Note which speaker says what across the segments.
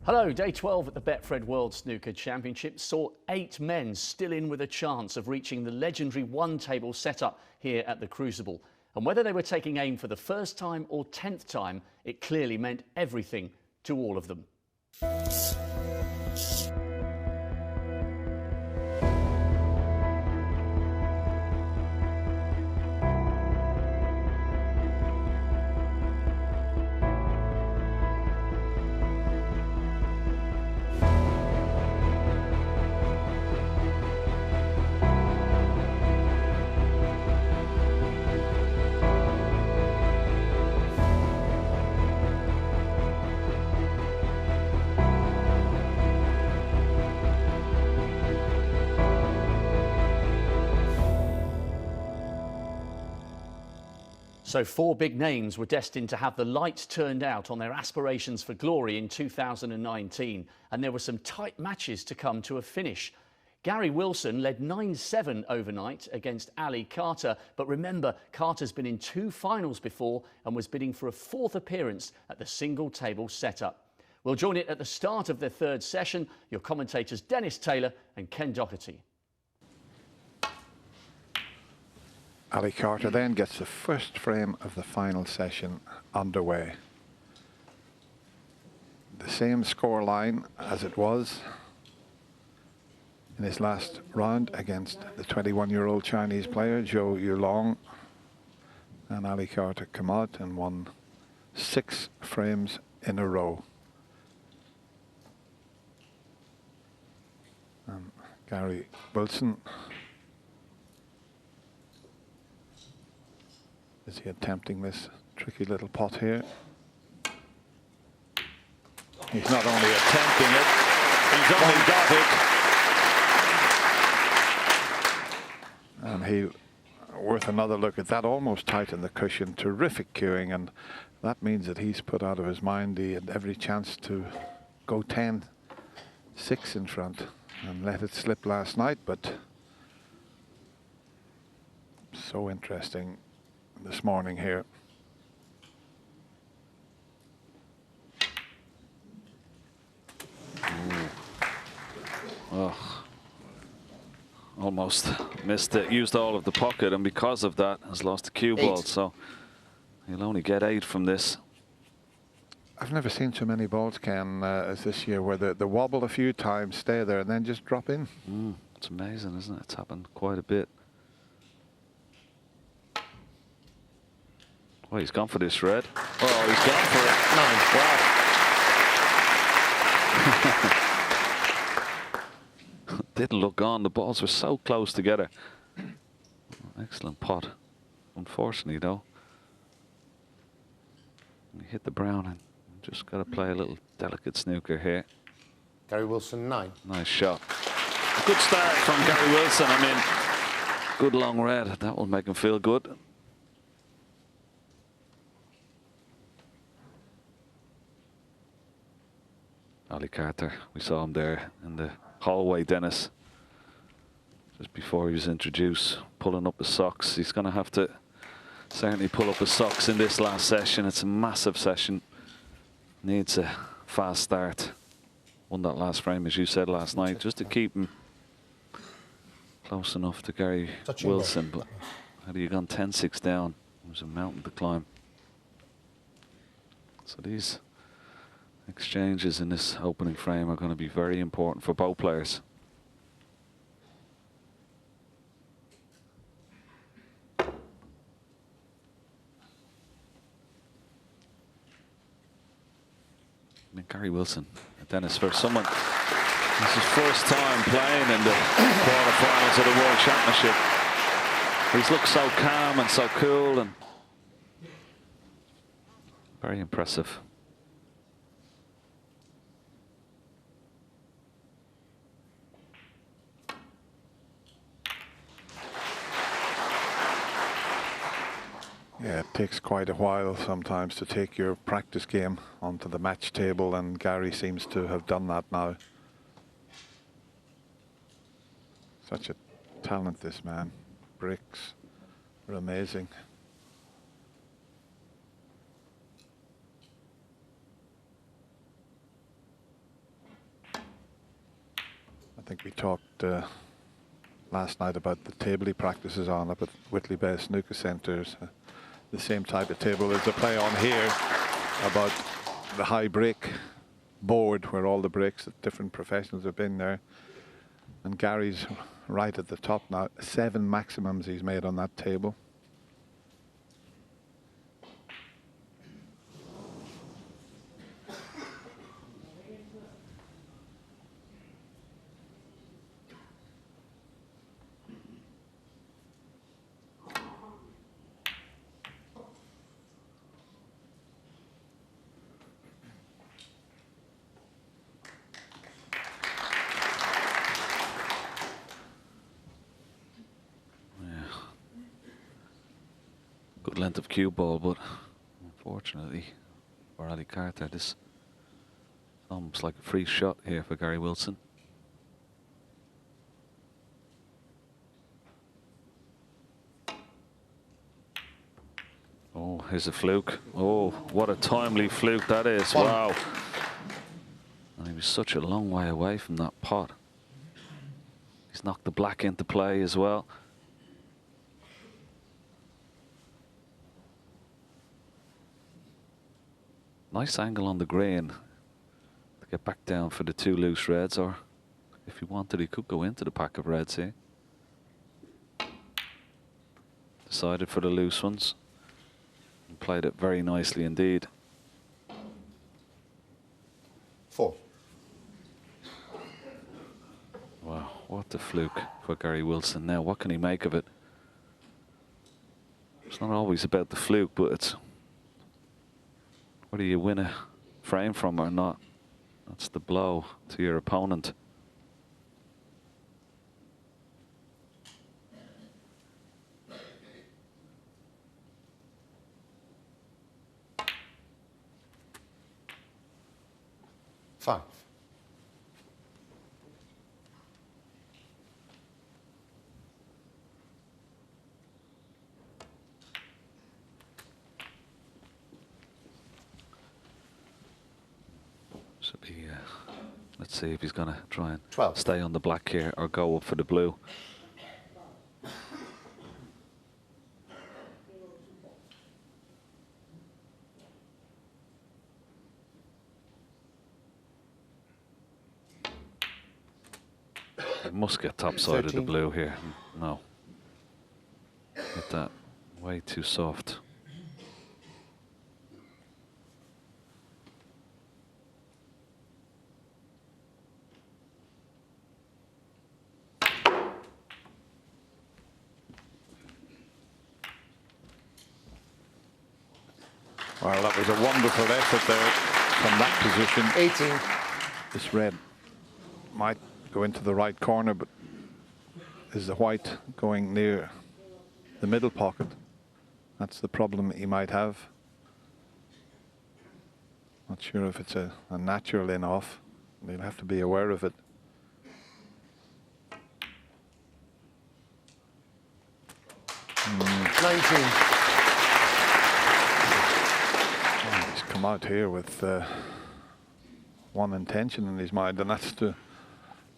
Speaker 1: Hello, day 12 at the Betfred World Snooker Championship saw 8 men still in with a chance of reaching the legendary one-table setup here at the Crucible. And whether they were taking aim for the first time or 10th time, it clearly meant everything to all of them. So 4 big names were destined to have the lights turned out on their aspirations for glory in 2019, and there were some tight matches to come to a finish. Gary Wilson led 9-7 overnight against Ali Carter, but remember, Carter's been in 2 finals before and was bidding for a 4th appearance at the single table setup. We'll join it at the start of the 3rd session. Your commentators Dennis Taylor and Ken Doherty.
Speaker 2: Ali Carter then gets the first frame of the final session underway. The same score line as it was in his last round against the 21-year-old Chinese player Zhou Yulong, and Ali Carter come out and won 6 frames in a row. And Gary Wilson, is he attempting this tricky little pot here? He's not only attempting it, he's only got it. And he, worth another look at that, almost tightened the cushion, terrific cueing, and that means that he's put out of his mind he had every chance to go 10-6 in front and let it slip last night, but so interesting this morning here.
Speaker 3: Oh, almost missed it, used all of the pocket, and because of that has lost the cue ball, so he'll only get 8 from this.
Speaker 2: I've never seen so many balls, Ken, as this year, where they wobble a few times, stay there, and then just drop in.
Speaker 3: It's amazing, isn't it? It's happened quite a bit. Well, he's gone for this red. Oh, he's gone for it. Nice. Wow. Didn't look on. The balls were so close together. Excellent pot. Unfortunately, though, he hit the brown and just got to play a little delicate snooker here.
Speaker 4: Gary Wilson, 9.
Speaker 3: Nice shot. A good start from Gary Wilson. I mean, good long red. That will make him feel good. Ali Carter, we saw him there in the hallway, Dennis, just before he was introduced, pulling up his socks. He's going to have to certainly pull up his socks in this last session. It's a massive session. Needs a fast start. Won that last frame, as you said last night, just to keep him close enough to Gary Wilson. But had he gone 10-6 down, it was a mountain to climb. So these exchanges in this opening frame are going to be very important for both players. I mean, Gary Wilson, Dennis, for someone, this is his first time playing in the quarterfinals of the World Championship. He's looked so calm and so cool and very impressive.
Speaker 2: Yeah, it takes quite a while sometimes to take your practice game onto the match table, and Gary seems to have done that now. Such a talent, this man. Breaks are amazing. I think we talked last night about the table he practices on up at Whitley Bay Snooker Centres. The same type of table as they play on here, about the high break board where all the breaks that different professionals have been there. And Gary's right at the top now. 7 maximums he's made on that table.
Speaker 3: Good length of cue ball, but unfortunately for Ali Carter, this is almost like a free shot here for Gary Wilson. Oh, here's a fluke. Oh, what a timely fluke that is. Wow. And he was such a long way away from that pot. He's knocked the black into play as well. Nice angle on the green to get back down for the 2 loose reds, or if he wanted, he could go into the pack of reds here. Decided for the loose ones and played it very nicely indeed.
Speaker 4: 4.
Speaker 3: Wow, what a fluke for Gary Wilson. Now, what can he make of it? It's not always about the fluke, but it's whether you win a frame from or not. That's the blow to your opponent.
Speaker 4: Five.
Speaker 3: Let's see if he's going to try and
Speaker 4: 12.
Speaker 3: stay on the black here or go up for the blue. He must get top side of the blue here. No. Hit that way too soft.
Speaker 2: Well, that was a wonderful effort there from that position.
Speaker 4: 18.
Speaker 2: This red might go into the right corner, but is the white going near the middle pocket? That's the problem he might have. Not sure if it's a natural in-off. He'll have to be aware of it.
Speaker 4: Mm. 19.
Speaker 2: He's come out here with one intention in his mind, and that's to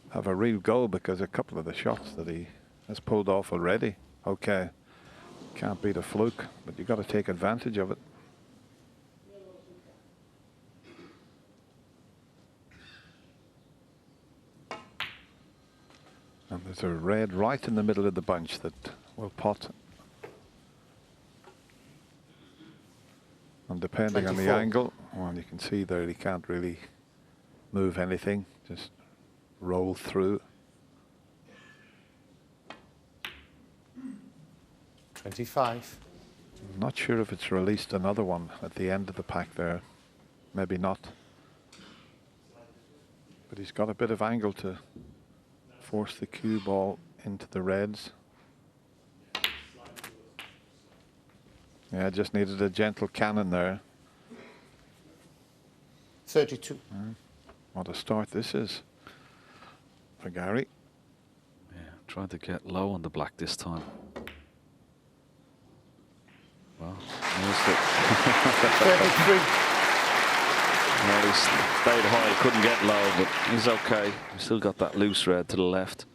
Speaker 2: have a real go, because a couple of the shots that he has pulled off already, okay, can't beat a fluke, but you've got to take advantage of it. And there's a red right in the middle of the bunch that will pot. And depending
Speaker 4: 24.
Speaker 2: on the angle, well, you can see there he can't really move anything, just roll through.
Speaker 4: 25.
Speaker 2: I'm not sure if it's released another one at the end of the pack there. Maybe not. But he's got a bit of angle to force the cue ball into the reds. Yeah, just needed a gentle cannon there.
Speaker 4: 32.
Speaker 2: What a start this is for Gary.
Speaker 3: Yeah, trying to get low on the black this time. Well, missed it.
Speaker 4: 33.
Speaker 3: Well, he stayed high, couldn't get low, but he's okay. He's still got that loose red to the left.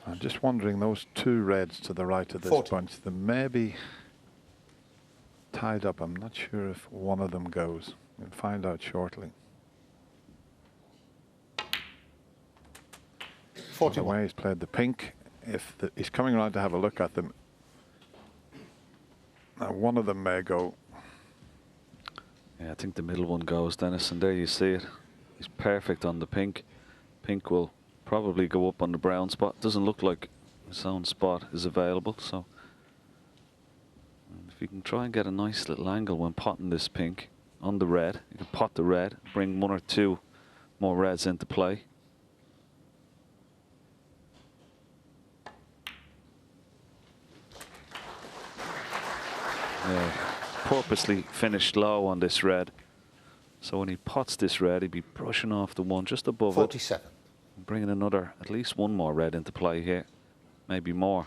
Speaker 2: I'm just wondering, those two reds to the right of this
Speaker 4: 40.
Speaker 2: bunch, they may be tied up. I'm not sure if one of them goes. We'll find out shortly. The
Speaker 4: 41.
Speaker 2: way he's played the pink, if he's coming around to have a look at them, now one of them may go.
Speaker 3: Yeah, I think the middle one goes, Dennis, and there you see it. He's perfect on the pink. Pink will probably go up on the brown spot. Doesn't look like his own spot is available, so if you can try and get a nice little angle when potting this pink on the red, you can pot the red, bring one or two more reds into play. Yeah, purposely finished low on this red, so when he pots this red, he'd be brushing off the one just above
Speaker 4: 47.
Speaker 3: it. Bringing another, at least one more red into play here, maybe more.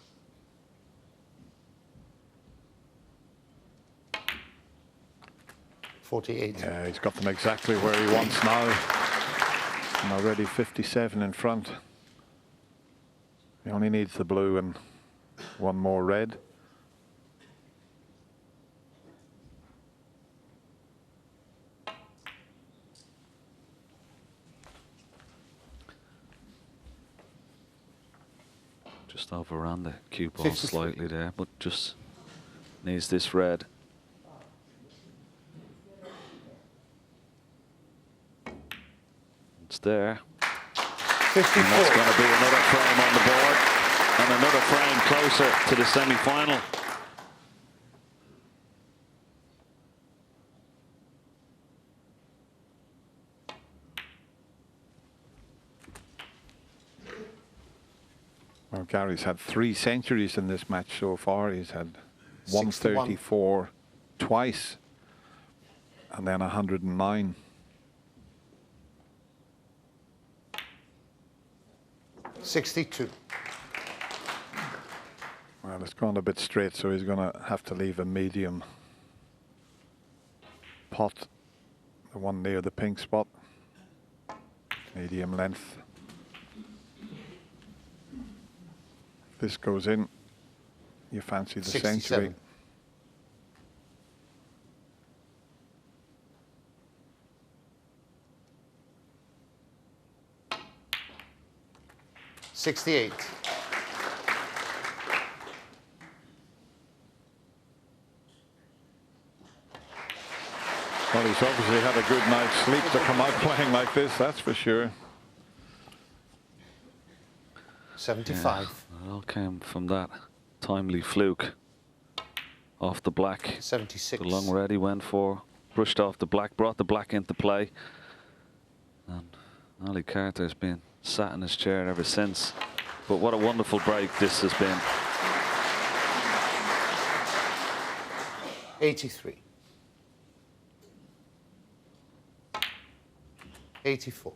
Speaker 2: Yeah, he's got them exactly where he wants now. And already 57 in front. He only needs the blue and one more red.
Speaker 3: Just overran the cue ball
Speaker 4: 53.
Speaker 3: slightly there, but just needs this red. It's there.
Speaker 4: 54.
Speaker 3: And that's going to be another frame on the board and another frame closer to the semi-final.
Speaker 2: Well, Gary's had 3 centuries in this match so far. He's had
Speaker 4: 61.
Speaker 2: 134 twice and then 109.
Speaker 4: $62.
Speaker 2: Well, it's gone a bit straight, so he's going to have to leave a medium pot, the one near the pink spot, medium length. If this goes in, you fancy the
Speaker 4: 67.
Speaker 2: century.
Speaker 4: $68.
Speaker 2: Well, he's obviously had a good night's sleep to come out playing like this, that's for sure.
Speaker 4: 75.
Speaker 3: Yeah, it all came from that timely fluke off the black.
Speaker 4: 76.
Speaker 3: The long red he went for, brushed off the black, brought the black into play. And Ollie Carter's been sat in his chair ever since. But what a wonderful break this has been.
Speaker 4: 83. 84.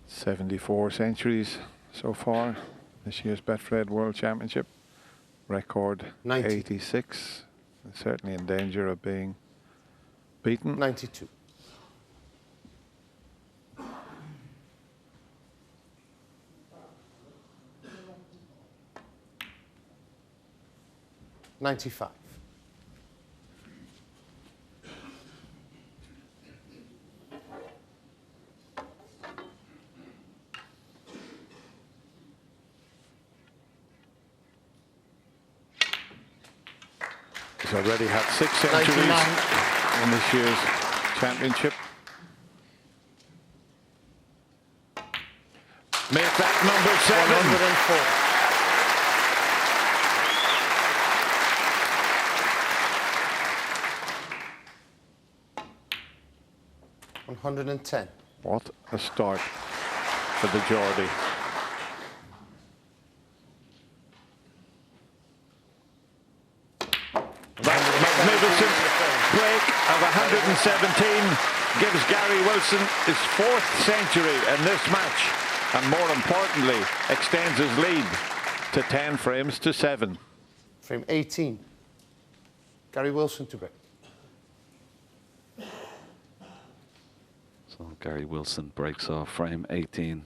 Speaker 2: '74 centuries so far. This year's Betfred World Championship. Record
Speaker 4: 90.
Speaker 2: 86. And certainly in danger of being beaten.
Speaker 4: 92. 95.
Speaker 2: He's already had 6 centuries
Speaker 4: 99.
Speaker 2: in this year's championship.
Speaker 4: $110.
Speaker 2: What a start for the Geordie. That magnificent break of 117 gives Gary Wilson his 4th century in this match, and more importantly, extends his lead to 10 frames to 7.
Speaker 4: Frame 18. Gary Wilson to break.
Speaker 3: So Gary Wilson breaks off frame 18.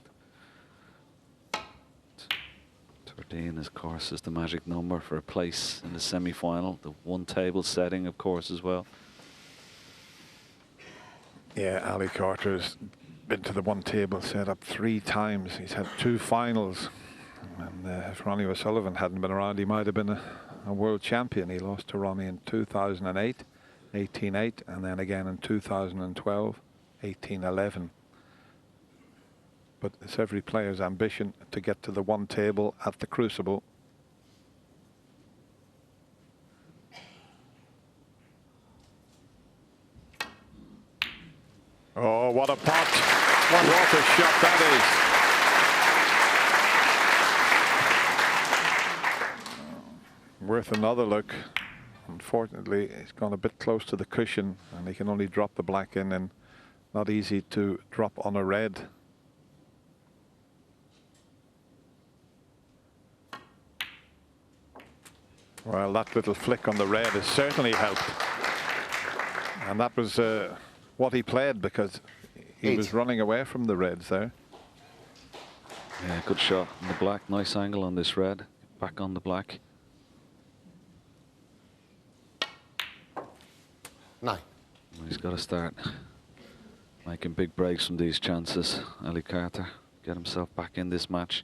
Speaker 3: 13, of course, is the magic number for a place in the semi-final. The one table setting, of course, as well.
Speaker 2: Yeah, Ali Carter's been to the one table setup 3 times. He's had 2 finals. And if Ronnie O'Sullivan hadn't been around, he might have been a world champion. He lost to Ronnie in 2008, 18-8, and then again in 2012, 18-11. But it's every player's ambition to get to the one table at the Crucible. Oh, what a pot. What a shot that is. Worth another look. Unfortunately, he's gone a bit close to the cushion, and he can only drop the black in, and not easy to drop on a red. Well, that little flick on the red has certainly helped. And that was what he played, because he was running away from the reds there.
Speaker 3: Yeah, good shot on the black. Nice angle on this red. Back on the black.
Speaker 4: 9.
Speaker 3: He's got to start making big breaks from these chances. Ali Carter, get himself back in this match.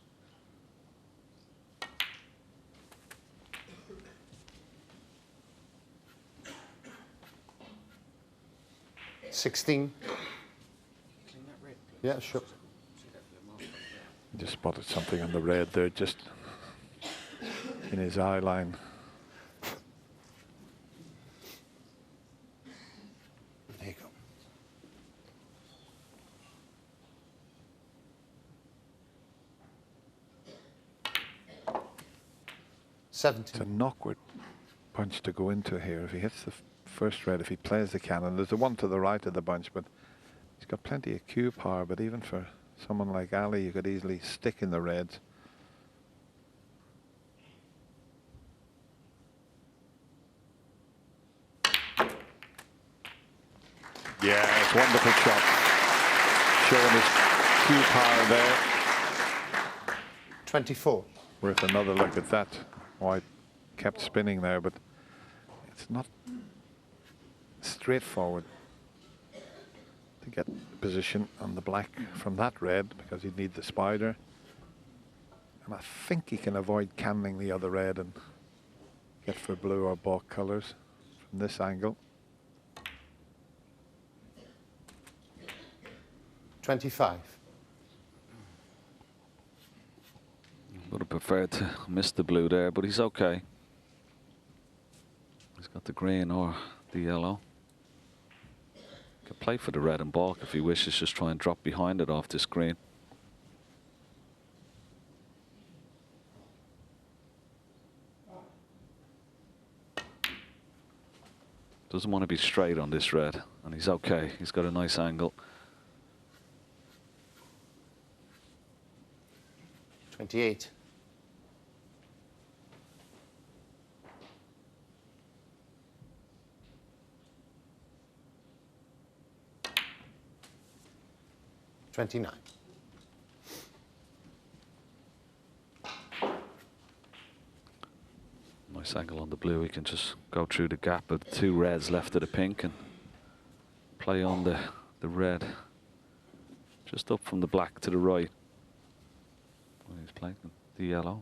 Speaker 4: 16. Yeah, sure.
Speaker 2: Just spotted something on the red there, just in his eye line.
Speaker 4: There you go.
Speaker 2: It's an awkward bunch to go into here. If he hits the first red, if he plays the cannon, there's the one to the right of the bunch, but he's got plenty of cue power. But even for someone like Ali, you could easily stick in the reds. Yeah, it's a wonderful shot. Showing his cue power there.
Speaker 4: 24.
Speaker 2: Worth another look at that. White kept spinning there, but it's not straightforward to get position on the black from that red, because he'd need the spider. And I think he can avoid canning the other red and get for blue or balk colours from this angle.
Speaker 4: 25.
Speaker 3: Would have preferred to miss the blue there, but he's okay. He's got the green or the yellow. Could play for the red and balk if he wishes, just try and drop behind it off this green. Doesn't want to be straight on this red, and he's okay. He's got a nice angle.
Speaker 4: 28. $29.
Speaker 3: Nice angle on the blue. He can just go through the gap of the 2 reds left of the pink and play on the red just up from the black to the right. Well, he's playing the yellow.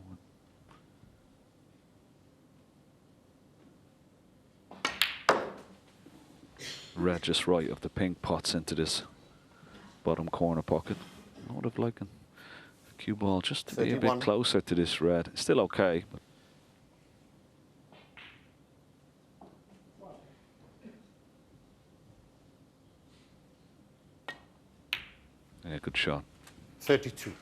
Speaker 3: Red just right of the pink pots into this bottom corner pocket. I would have liked a Cue ball just to be a
Speaker 4: 31.
Speaker 3: bit closer to this red. It's still okay. But yeah, good shot.
Speaker 4: 32.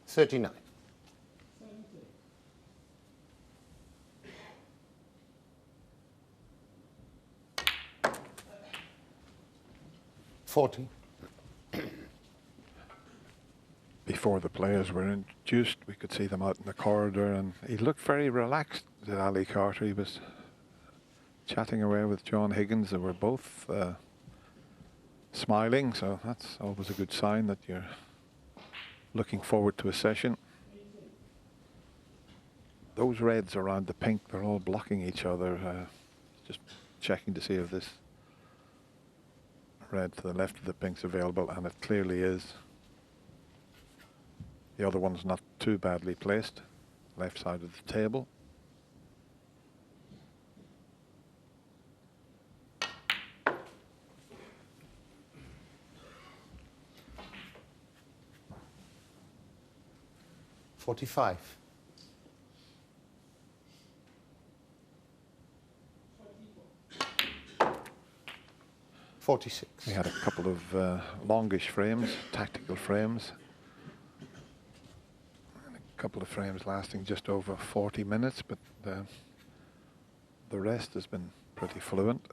Speaker 4: $39. 40.
Speaker 2: Before the players were introduced, we could see them out in the corridor, and he looked very relaxed, did Ali Carter. He was chatting away with John Higgins. They were both smiling, so that's always a good sign that you're looking forward to a session. Those reds around the pink, they're all blocking each other. Just checking to see if this red to the left of the pink's available, and it clearly is. The other one's not too badly placed, left side of the table.
Speaker 4: $45. 46.
Speaker 2: We had a couple of longish frames, tactical frames. And a couple of frames lasting just over 40 minutes, but the rest has been pretty fluent.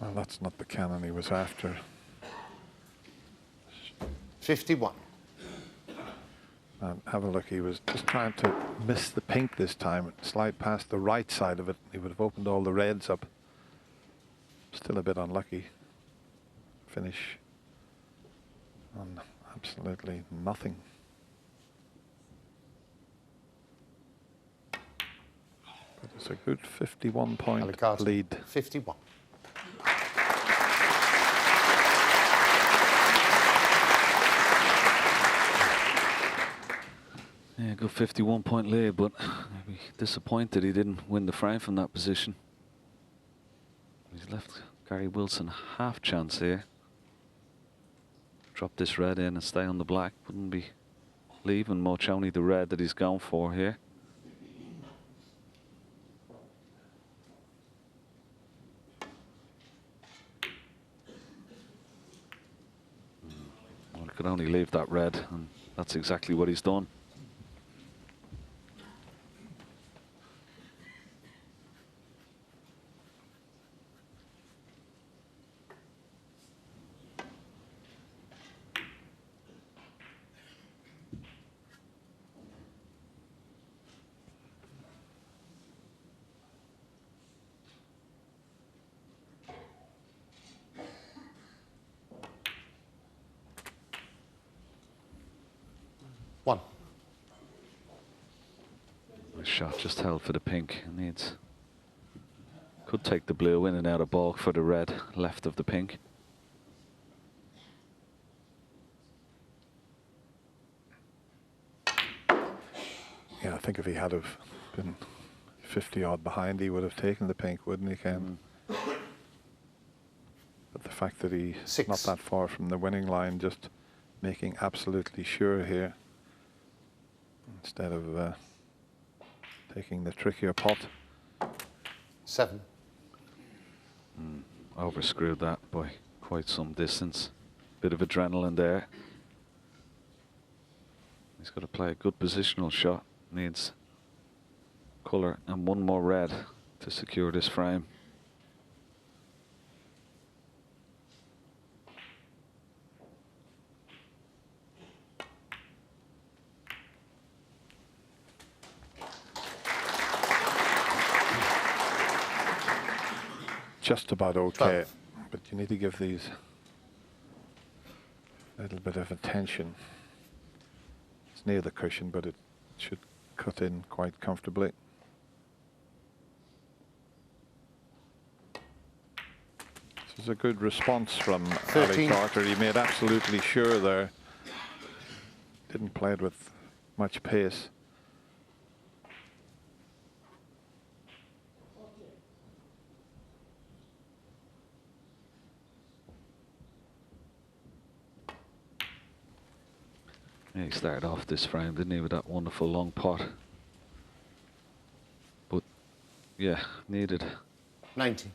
Speaker 2: Well, that's not the cannon he was after.
Speaker 4: 51.
Speaker 2: And have a look, he was just trying to miss the pink this time, slide past the right side of it. He would have opened all the reds up. Still a bit unlucky. Finish on absolutely nothing. But it's a good 51-point lead.
Speaker 4: 51.
Speaker 3: yeah, good 51-point lead, but maybe disappointed he didn't win the frame from that position. He's left Gary Wilson half chance here. Drop this red in and stay on the black. Wouldn't be leaving much, only the red that he's gone for here. Well, he could only leave that red, and that's exactly what he's done. Nice shot, just held for the pink. Needs, could take the blue in and out of ball for the red left of the pink.
Speaker 2: Yeah, I think if he had have been 50 odd behind, he would have taken the pink, wouldn't he, Ken? But the fact that he's not that far from the winning line, just making absolutely sure here, instead of taking the trickier pot.
Speaker 4: 7.
Speaker 3: Overscrewed that by quite some distance. Bit of adrenaline there. He's got to play a good positional shot. Needs colour and one more red to secure this frame.
Speaker 2: Just about okay, but you need to give these little bit of attention. It's near the cushion, but it should cut in quite comfortably. This is a good response from Ali Carter. He made absolutely sure there. Didn't play it with much pace.
Speaker 3: Yeah, he started off this frame, didn't he, with that wonderful long pot. But, yeah, needed
Speaker 4: 90.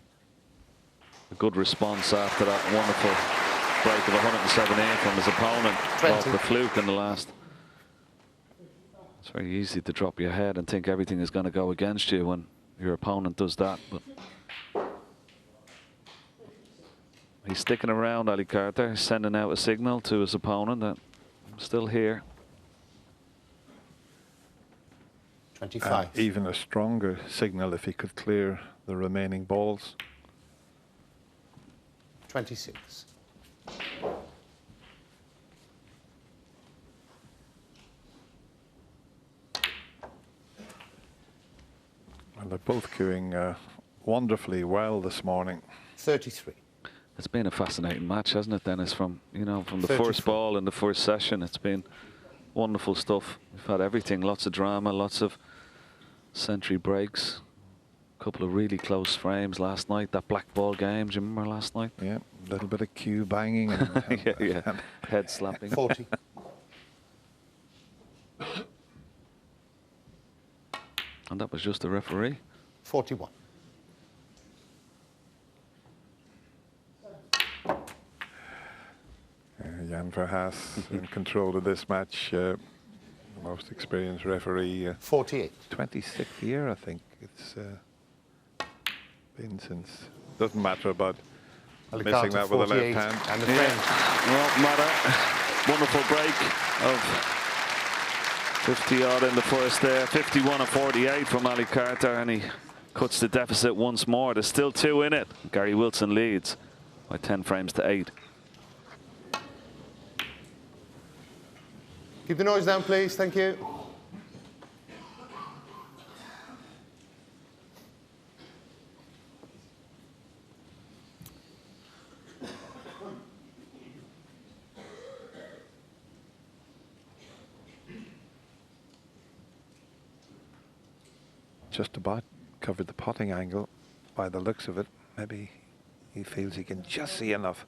Speaker 3: a good response after that wonderful break of 117 from his opponent.
Speaker 4: 20.
Speaker 3: Off the fluke in the last. It's very easy to drop your head and think everything is going to go against you when your opponent does that. But he's sticking around, Ali Carter. He's sending out a signal to his opponent that I'm still here.
Speaker 4: 25.
Speaker 2: Even a stronger signal if he could clear the remaining balls.
Speaker 4: 26.
Speaker 2: And they're both queuing wonderfully well this morning.
Speaker 4: 33.
Speaker 3: It's been a fascinating match, hasn't it, Dennis? From from the
Speaker 4: 34.
Speaker 3: first ball in the first session, it's been wonderful stuff. We've had everything, lots of drama, lots of century breaks. A couple of really close frames last night. That black ball game, do you remember last night?
Speaker 2: Yeah, a little bit of cue banging. And,
Speaker 3: yeah. Head slapping.
Speaker 4: 40.
Speaker 3: And that was just the referee.
Speaker 4: 41.
Speaker 2: Jan Verhaas in control of this match. The most experienced referee.
Speaker 4: 48.
Speaker 2: 26th year, I think. It's been since. Doesn't matter about missing that with the left hand.
Speaker 4: And the frame.
Speaker 3: Well, matter. Wonderful break of 50 odd in the first there. 51 and 48 from Ali Carter, and he cuts the deficit once more. There's still 2 in it. Gary Wilson leads by 10 frames to 8.
Speaker 4: Keep the noise down, please. Thank you.
Speaker 2: Just about covered the potting angle by the looks of it. Maybe he feels he can just see enough.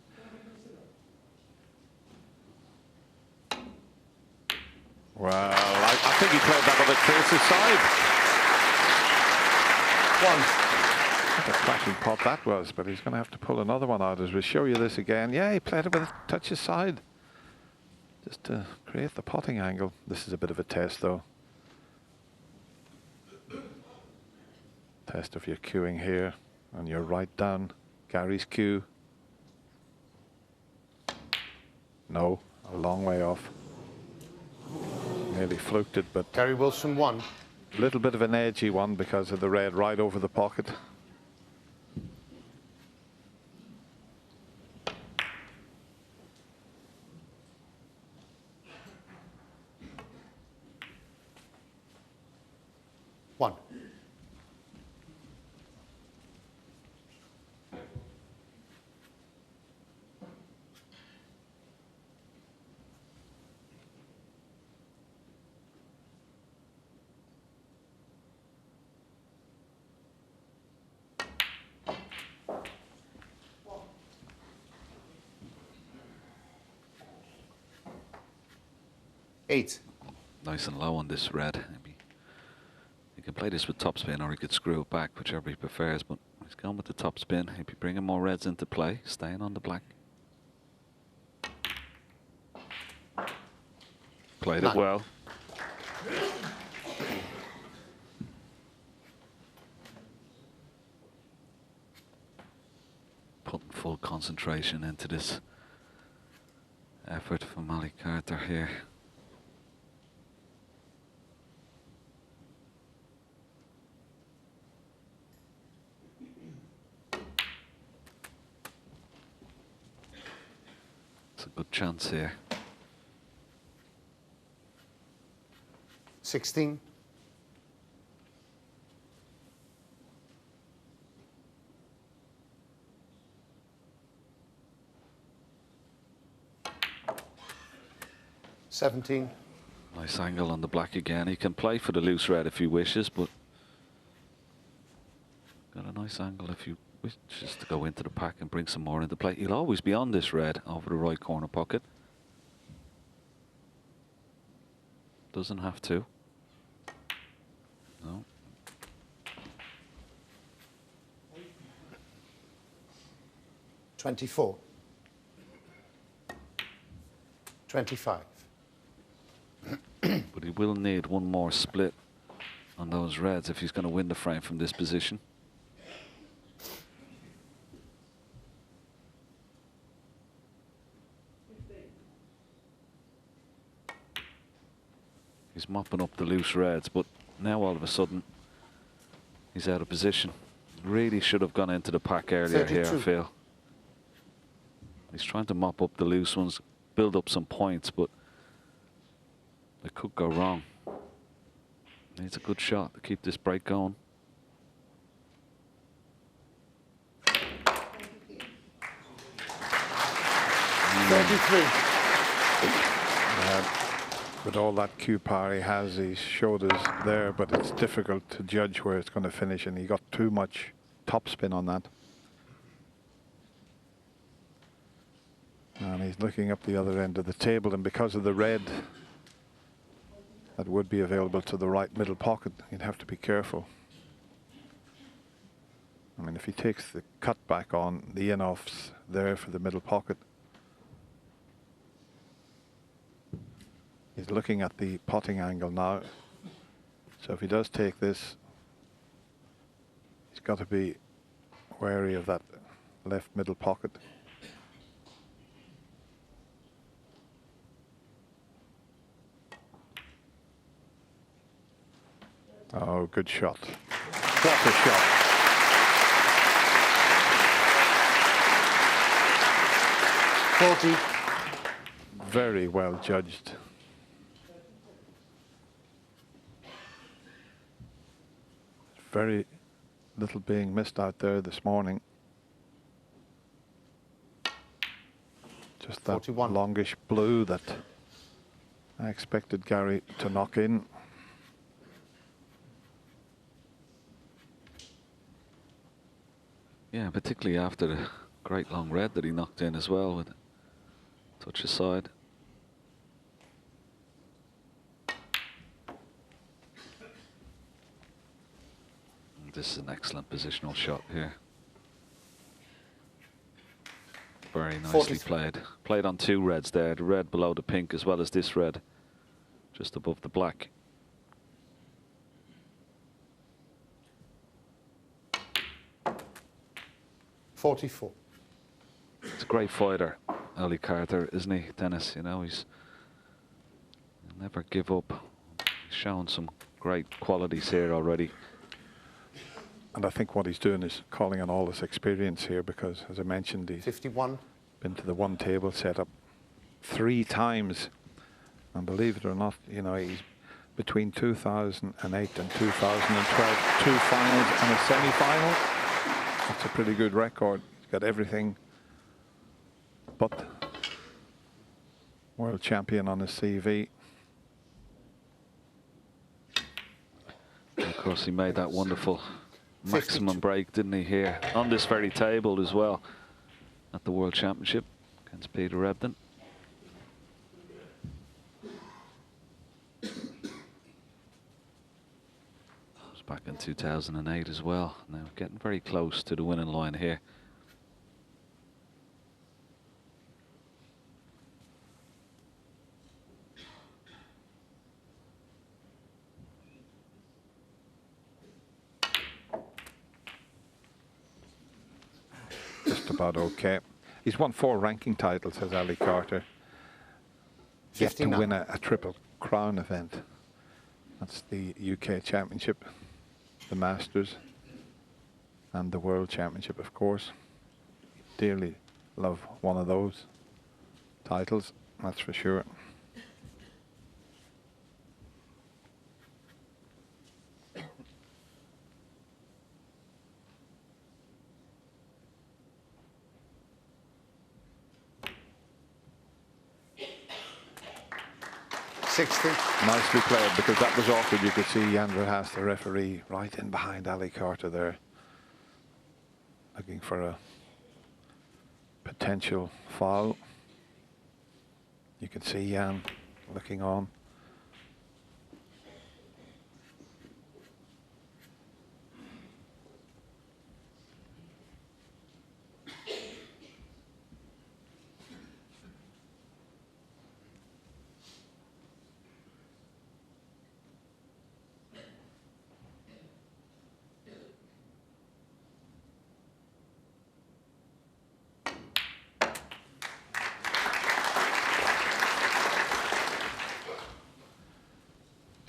Speaker 2: Well, I think he played that on the closer side. What a cracking pot that was, but he's going to have to pull another one out as we show you this again. Yeah, he played it with a touch aside, just to create the potting angle. This is a bit of a test, though. Test if you're queuing here and you're right down Gary's cue. No, a long way off. Nearly fluked it, but
Speaker 4: Gary Wilson 1.
Speaker 2: a little bit of an edgy one because of the red right over the pocket.
Speaker 4: One. Eight.
Speaker 3: Nice and low on this red. Maybe he can play this with topspin, or he could screw it back, whichever he prefers, but he's going with the topspin. He'd be bringing more reds into play, staying on the black. Played it well. Putting full concentration into this effort from Ali Carter here. It's a good chance here.
Speaker 4: 16. $17.
Speaker 3: Nice angle on the black again. He can play for the loose red if he wishes, but got a nice angle if he wishes to go into the pack and bring some more into play. He'll always be on this red over the right corner pocket. Doesn't have to. No.
Speaker 4: $24. $25.
Speaker 3: But he will need one more split on those reds if he's going to win the frame from this position. He's mopping up the loose reds, but now all of a sudden he's out of position. Really should have gone into the pack earlier
Speaker 4: 32.
Speaker 3: here, I feel. He's trying to mop up the loose ones, build up some points, but it could go wrong. Needs a good shot to keep this break going.
Speaker 2: With all that cue power he has, he's showed us there, but it's difficult to judge where it's going to finish, and he got too much topspin on that. And he's looking up the other end of the table, and because of the red that would be available to the right middle pocket, he'd have to be careful. I mean, if he takes the cut back on, the in-off's there for the middle pocket. He's looking at the potting angle now. So if he does take this, he's got to be wary of that left middle pocket. Oh, good shot. What a shot. Very well judged. Very little being missed out there this morning. Just that
Speaker 4: 41.
Speaker 2: longish blue that I expected Gary to knock in.
Speaker 3: Yeah, particularly after the great long red that he knocked in as well with a touch aside. And this is an excellent positional shot here. Very nicely played. Played on two reds there, the red below the pink as well as this red just above the black.
Speaker 4: $44.
Speaker 3: He's a great fighter, Ali Carter, isn't he, Dennis? You know, he'll never give up. He's shown some great qualities here already.
Speaker 2: And I think what he's doing is calling on all his experience here, because, as I mentioned, he's
Speaker 4: 51.
Speaker 2: been to the one table setup 3 times. And believe it or not, you know, he's between 2008 and 2012, 2 finals and a semi-final. That's a pretty good record. He's got everything but world champion on his CV.
Speaker 3: And of course, he made that wonderful
Speaker 4: 52.
Speaker 3: maximum break, didn't he, here on this very table as well at the World Championship against Peter Ebden. Back in 2008 as well. Now getting very close to the winning line here.
Speaker 2: Just about okay. He's won 4 ranking titles, says Ali Carter. Yet to
Speaker 4: 59.
Speaker 2: win a Triple Crown event. That's the UK Championship, the Masters, and the World Championship, of course. Dearly love one of those titles, that's for sure.
Speaker 4: 60.
Speaker 2: Nicely played, because that was awkward. You could see Jan Verhaas, the referee, right in behind Ali Carter there, looking for a potential foul. You can see Jan looking on.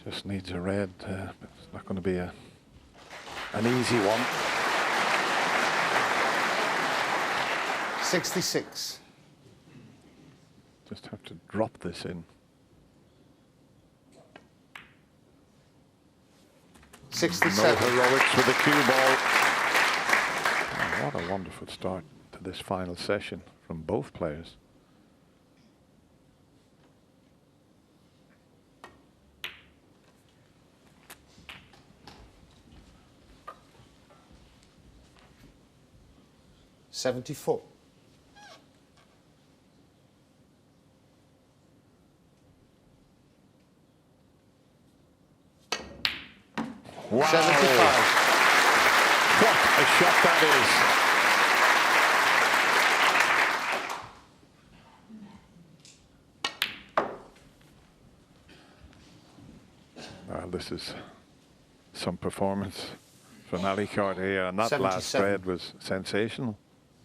Speaker 2: Just needs a red, but it's not going to be an easy one.
Speaker 4: 66.
Speaker 2: Just have to drop this in.
Speaker 4: 67.
Speaker 2: No heroics with the cue ball. Oh, what a wonderful start to this final session from both players.
Speaker 4: $74.
Speaker 2: Wow.
Speaker 4: 75.
Speaker 2: What a shot that is. Well, this is some performance from Ali Carter here, and that last
Speaker 4: 77.
Speaker 2: spread was sensational.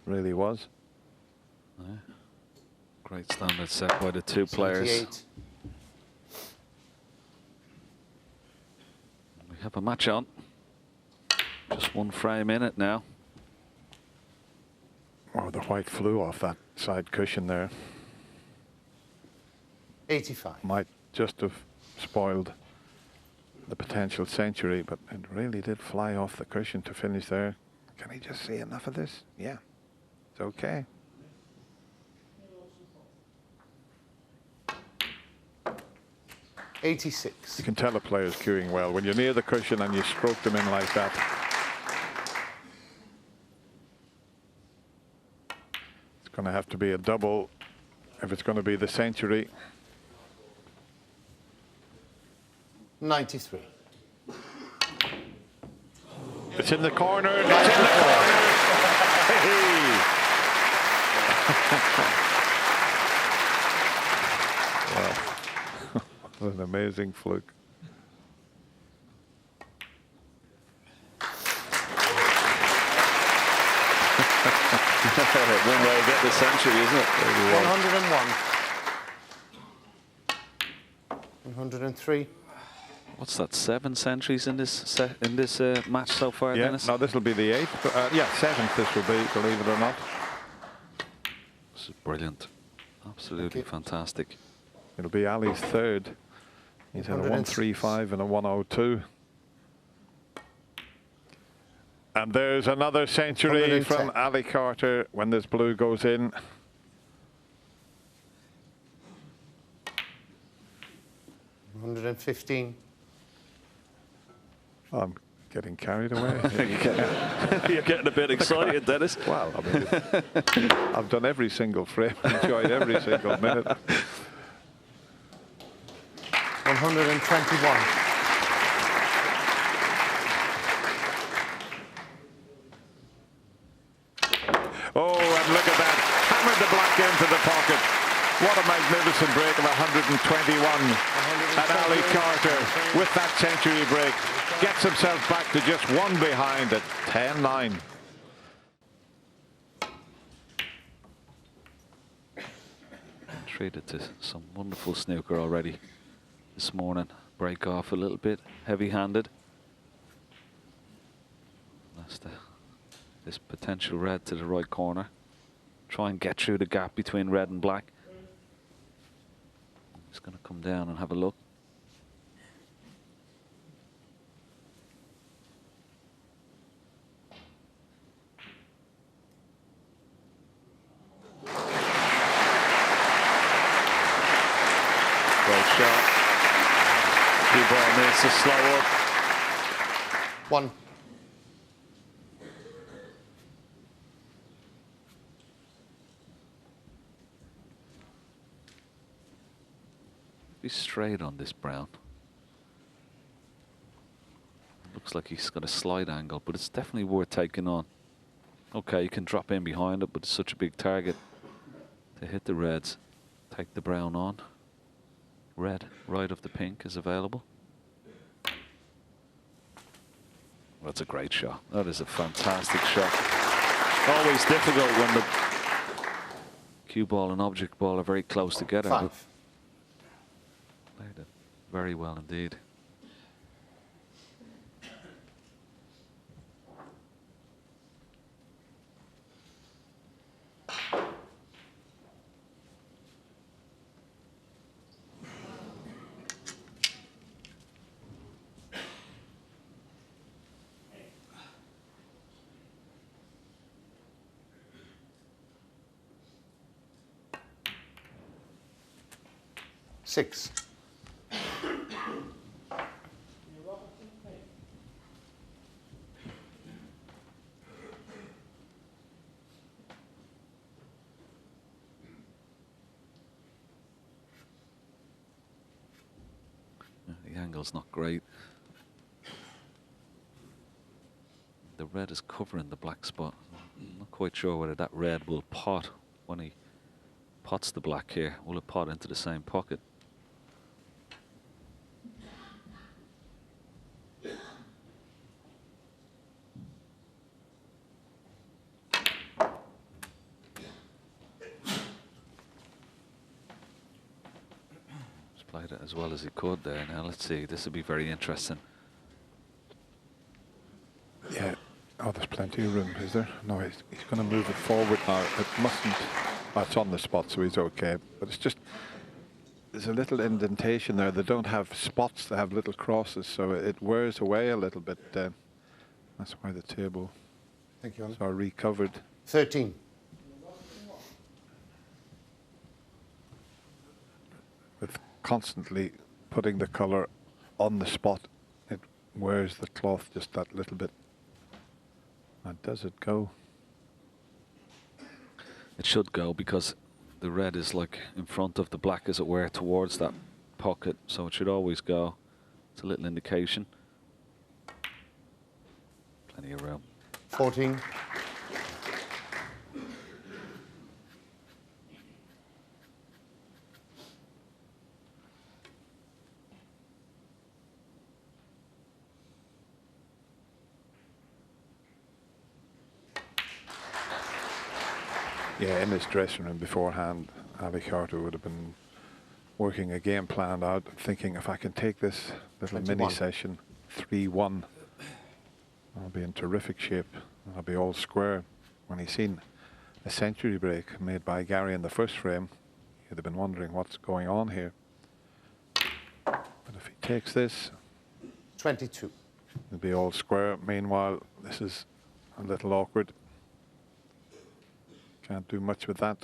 Speaker 2: Really was.
Speaker 3: Yeah. Great standard set by the two players.
Speaker 4: 78.
Speaker 3: We have a match on. Just one frame in it now.
Speaker 2: Oh, the white flew off that side cushion there.
Speaker 4: 85.
Speaker 2: Might just have spoiled the potential century, but it really did fly off the cushion to finish there. Can he just see enough of this? Yeah, it's okay.
Speaker 4: $86.
Speaker 2: You can tell a player's cueing well when you're near the cushion and you stroke them in like that. It's going to have to be a double if it's going to be the century.
Speaker 4: 93.
Speaker 2: It's in the corner. It's in the corner. Hey. Wow. What an amazing fluke.
Speaker 3: One way to get the century, isn't it?
Speaker 4: 101. 103.
Speaker 3: What's that? 7 centuries in this match so far,
Speaker 2: Yeah,
Speaker 3: Dennis?
Speaker 2: no, this will be the 8th. Yeah, 7th this will be, believe it or not.
Speaker 3: This is brilliant. Absolutely fantastic.
Speaker 2: It'll be Ali's 3rd. He's had a 135 and a 102. And there's another century from Ali Carter when this blue goes in.
Speaker 4: $115.
Speaker 2: I'm getting carried away.
Speaker 3: You're getting a bit excited, Dennis.
Speaker 2: Well, I mean, I've done every single frame, enjoyed every single minute.
Speaker 4: 121.
Speaker 2: Oh, and look at that. Hammered the black into the pocket. What a magnificent break of 121. And Ali Carter, with that century break, gets himself back to just one behind at 10-9.
Speaker 3: Treated to some wonderful snooker already this morning. Break off a little bit, heavy-handed. That's this potential red to the right corner. Try and get through the gap between red and black. He's going to come down and have a look.
Speaker 2: Great shot.
Speaker 3: to slow up.
Speaker 4: 1.
Speaker 3: Be straight on this brown. Looks like he's got a slight angle, but it's definitely worth taking on. Okay, you can drop in behind it, but it's such a big target to hit the reds. Take the brown on. Red, right of the pink, is available. That's a great shot. That is a fantastic shot. Always difficult when the cue ball and object ball are very close together.
Speaker 4: 5.
Speaker 3: Played it very well indeed.
Speaker 4: Six.
Speaker 3: The angle's not great. The red is covering the black spot. I'm not quite sure whether that red will pot when he pots the black here. Will it pot into the same pocket? Played it as well as he could there. Now let's see, this will be very interesting.
Speaker 2: Yeah. Oh, there's plenty of room, is there? No, he's going to move it forward now. It mustn't. Oh, it's on the spot, so he's okay. But it's just, there's a little indentation there. They don't have spots, they have little crosses, so it wears away a little bit. That's why the table
Speaker 4: Thank you, Alan.
Speaker 2: are recovered.
Speaker 4: 13.
Speaker 2: With constantly putting the colour on the spot, it wears the cloth just that little bit. And does it go?
Speaker 3: It should go because the red is like in front of the black, as it were, towards that pocket, so it should always go. It's a little indication. Plenty of room.
Speaker 4: 14.
Speaker 2: Yeah, in his dressing room beforehand, Ali Carter would have been working a game plan out, thinking if I can take this little
Speaker 4: 21.
Speaker 2: mini session 3-1, I'll be in terrific shape. I'll be all square. When he seen a century break made by Gary in the first frame, he'd have been wondering what's going on here. But if he takes this,
Speaker 4: 22.
Speaker 2: he'll be all square. Meanwhile, this is a little awkward. Can't do much with that.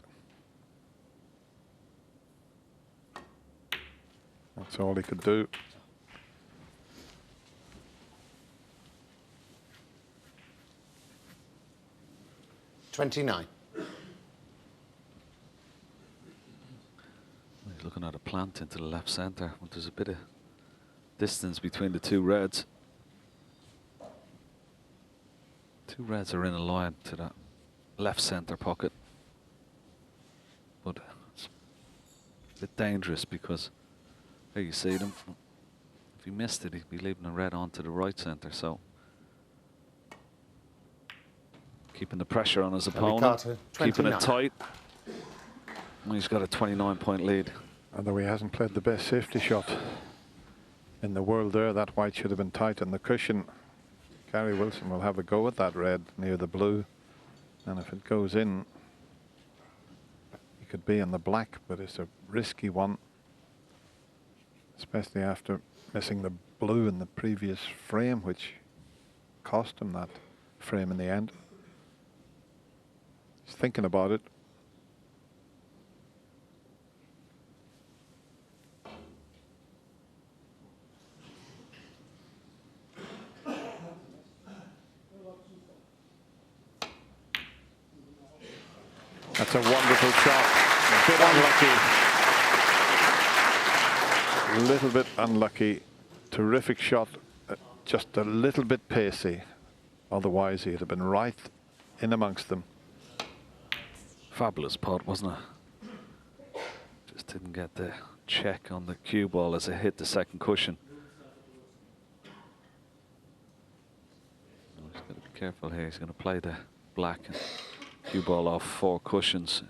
Speaker 2: That's all he could do.
Speaker 4: $29.
Speaker 3: He's looking at a plant into the left centre. There's a bit of distance between the two reds. Two reds are in a line to that left centre pocket. But it's a bit dangerous because there you see them. If he missed it, he'd be leaving a red on to the right centre. So keeping the pressure on his opponent,
Speaker 4: Carter,
Speaker 3: keeping it
Speaker 4: 29.
Speaker 3: tight. And he's got a 29-point lead.
Speaker 2: Although he hasn't played the best safety shot in the world there, that white should have been tight on the cushion. Gary Wilson will have a go at that red near the blue. And if it goes in, he could be in the black, but it's a risky one, especially after missing the blue in the previous frame, which cost him that frame in the end. He's thinking about it. That's a wonderful shot. A bit unlucky. A little bit unlucky. Terrific shot. Just a little bit pacey. Otherwise, he'd have been right in amongst them.
Speaker 3: Fabulous putt, wasn't it? Just didn't get the check on the cue ball as it hit the second cushion. He's got to be careful here. He's going to play the black and cue ball off 4 cushions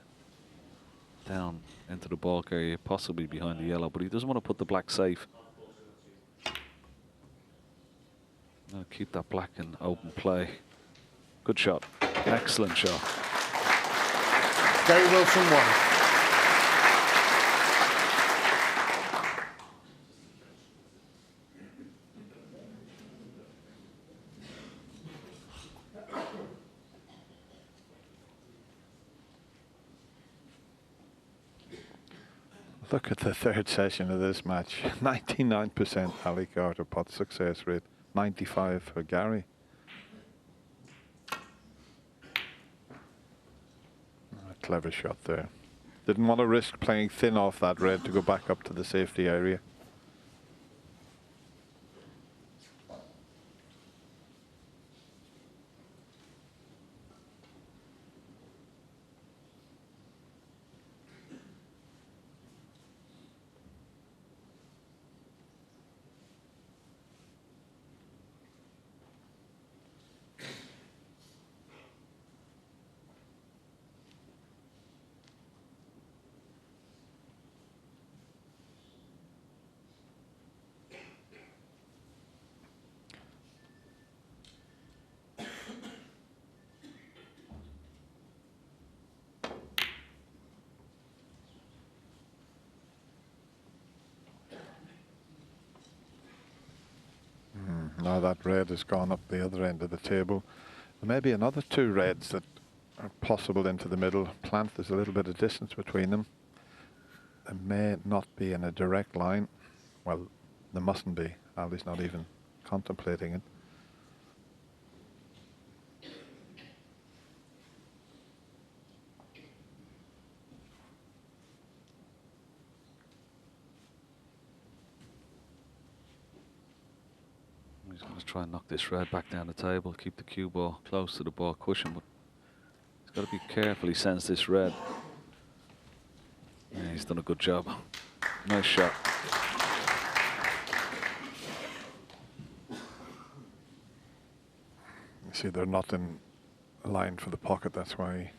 Speaker 3: down into the bulk area, possibly behind the yellow, but he doesn't want to put the black safe. No, keep that black in open play. Good shot. Excellent shot.
Speaker 4: Gary Wilson 1.
Speaker 2: Look at the third session of this match. 99% Ali Carter putt success rate. 95 for Gary. A clever shot there. Didn't want to risk playing thin off that red to go back up to the safety area. Now that red has gone up the other end of the table. There may be another 2 reds that are possible into the middle. Plant, there's a little bit of distance between them. They may not be in a direct line. Well, there mustn't be. Ali's not even contemplating it.
Speaker 3: He's going to try and knock this red back down the table, keep the cue ball close to the ball cushion, but he's got to be careful. He sends this red. Yeah, he's done a good job. Nice shot.
Speaker 2: You see, they're not in line for the pocket. That's why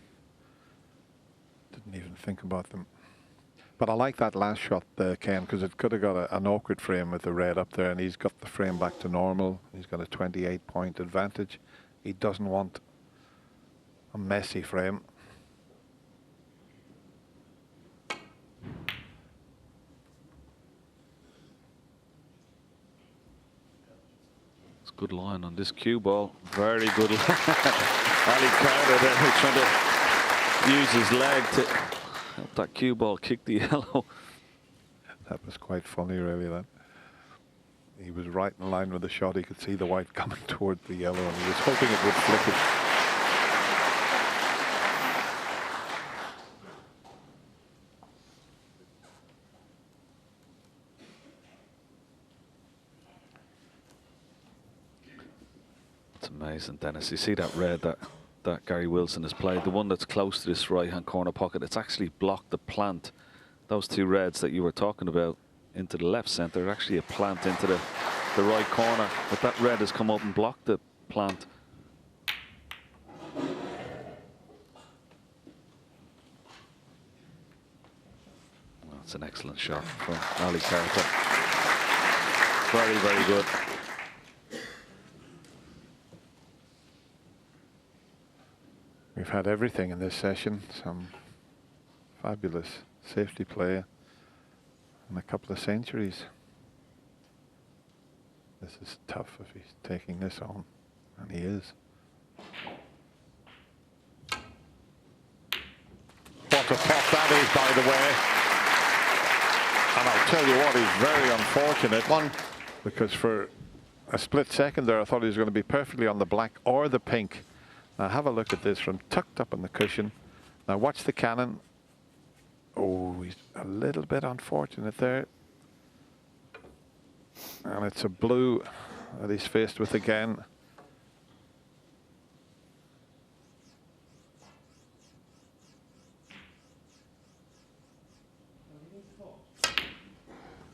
Speaker 2: he didn't even think about them. But I like that last shot there, Ken, because it could have got an awkward frame with the red up there, and he's got the frame back to normal. He's got a 28-point advantage. He doesn't want a messy frame.
Speaker 3: It's a good line on this cue ball. Very good line. Ali Carter there trying to use his leg to help that cue ball kick the yellow.
Speaker 2: That was quite funny, really, that. He was right in line with the shot. He could see the white coming toward the yellow, and he was hoping it would flick it.
Speaker 3: It's amazing, Dennis. You see that red that Gary Wilson has played, the one that's close to this right-hand corner pocket, it's actually blocked the plant. Those 2 reds that you were talking about into the left centre, actually a plant into the right corner, but that red has come up and blocked the plant. That's an excellent shot from Ali Carter. Very, very good.
Speaker 2: We've had everything in this session. Some fabulous safety play and a couple of centuries. This is tough if he's taking this on, and he is. What a pop that is, by the way. And I'll tell you what, he's very unfortunate. Because for a split second there, I thought he was going to be perfectly on the black or the pink. Now have a look at this, from tucked up on the cushion, Now watch the cannon. Oh, he's a little bit unfortunate there. And it's a blue that he's faced with again.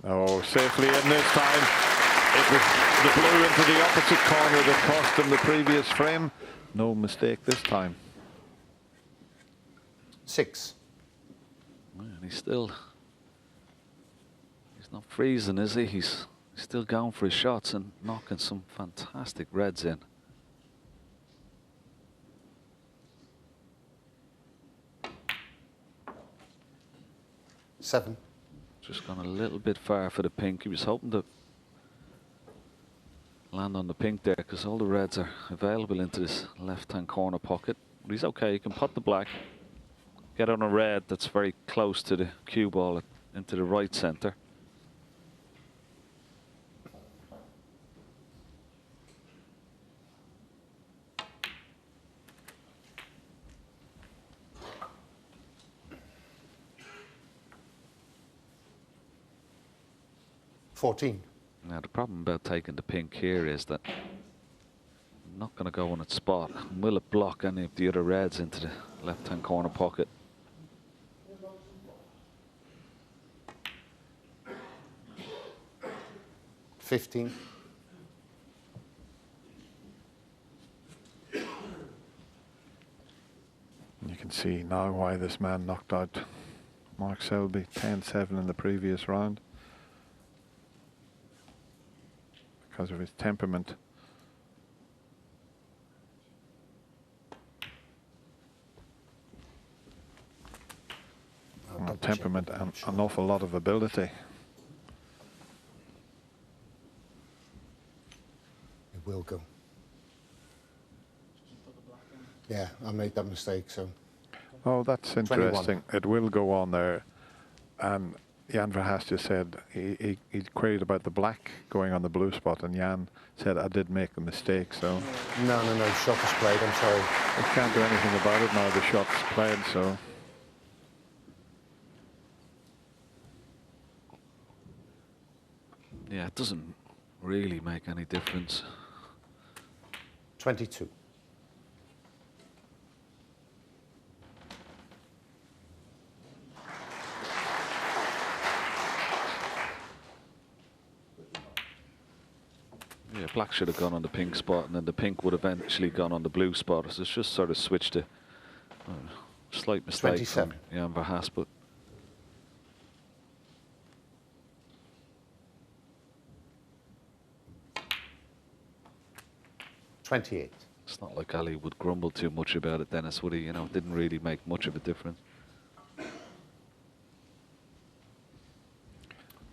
Speaker 2: Oh, safely in this time. It was the blue into the opposite corner that cost him the previous frame. No mistake this time.
Speaker 4: 6.
Speaker 3: And he's not freezing, is he? He's still going for his shots and knocking some fantastic reds in.
Speaker 4: Seven.
Speaker 3: Just gone a little bit far for the pink. He was hoping to land on the pink there because all the reds are available into this left-hand corner pocket. But he's okay. He can pot the black, get on a red that's very close to the cue ball into the right centre. Now the problem about taking the pink here is that I'm not going to go on its spot. Will it block any of the other reds into the left-hand corner pocket?
Speaker 4: $15.
Speaker 2: You can see now why this man knocked out Mark Selby 10-7 in the previous round. Because of his temperament. Temperament and an awful lot of ability.
Speaker 4: It will go. Yeah, I made that mistake, so.
Speaker 2: Oh, that's interesting.
Speaker 4: 21.
Speaker 2: It will go on there. And Jan Verhaast said he queried about the black going on the blue spot, and Jan said, I did make a mistake, so.
Speaker 4: No, shot was played, I'm sorry.
Speaker 2: I can't do anything about it now, the shot's played, so.
Speaker 3: Yeah, it doesn't really make any difference.
Speaker 4: 22.
Speaker 3: Yeah, black should have gone on the pink spot, and then the pink would have eventually gone on the blue spot. So it's just sort of switched a slight mistake
Speaker 4: 27.
Speaker 3: from Jan Verhaast, but
Speaker 4: 28.
Speaker 3: it's not like Ali would grumble too much about it, Dennis, would he? You know, it didn't really make much of a difference.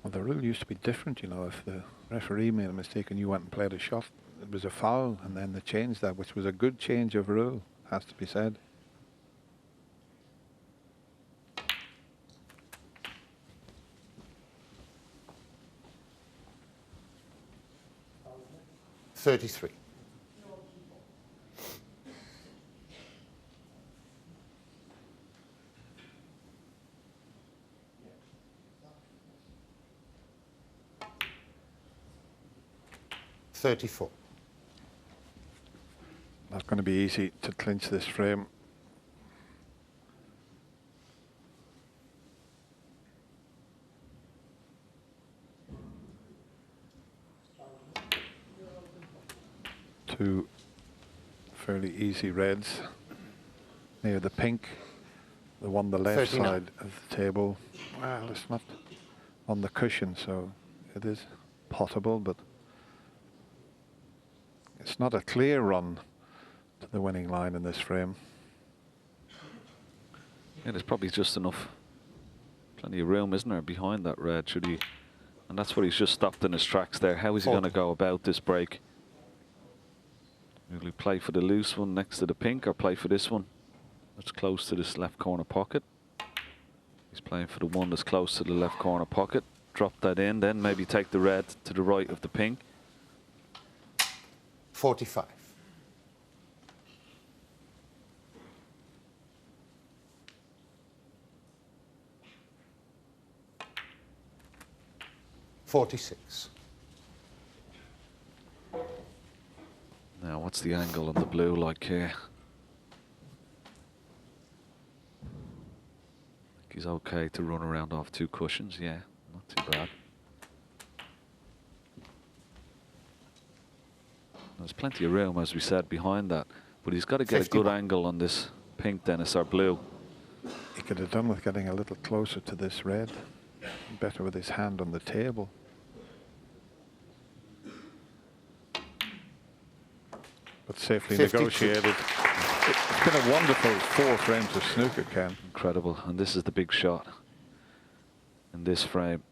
Speaker 2: Well, the rule used to be different, you know, if the referee made a mistake and you went and played a shot, it was a foul, and then they changed that, which was a good change of rule, has to be said.
Speaker 4: $33. $34.
Speaker 2: Not going to be easy to clinch this frame. Two fairly easy reds near the pink, the one the left
Speaker 4: 39.
Speaker 2: side of the table. Well, it's not on the cushion, so it is potable, but it's not a clear run to the winning line in this frame.
Speaker 3: Yeah, there's probably just enough, plenty of room, isn't there, behind that red, should he? And that's what he's just stopped in his tracks there. How is he going to go about this break? Will he play for the loose one next to the pink, or play for this one that's close to this left corner pocket? He's playing for the one that's close to the left corner pocket. Drop that in, then maybe take the red to the right of the pink.
Speaker 4: 45. 46.
Speaker 3: Now, what's the angle on the blue like here? I think he's okay to run around off 2 cushions. Yeah, not too bad. There's plenty of room, as we said, behind that. But he's got to get a good angle on this pink, Dennis, or blue.
Speaker 2: He could have done with getting a little closer to this red. Better with his hand on the table. But safely
Speaker 4: 52.
Speaker 2: negotiated. It's been a wonderful 4 frames of snooker, Ken.
Speaker 3: Incredible. And this is the big shot in this frame.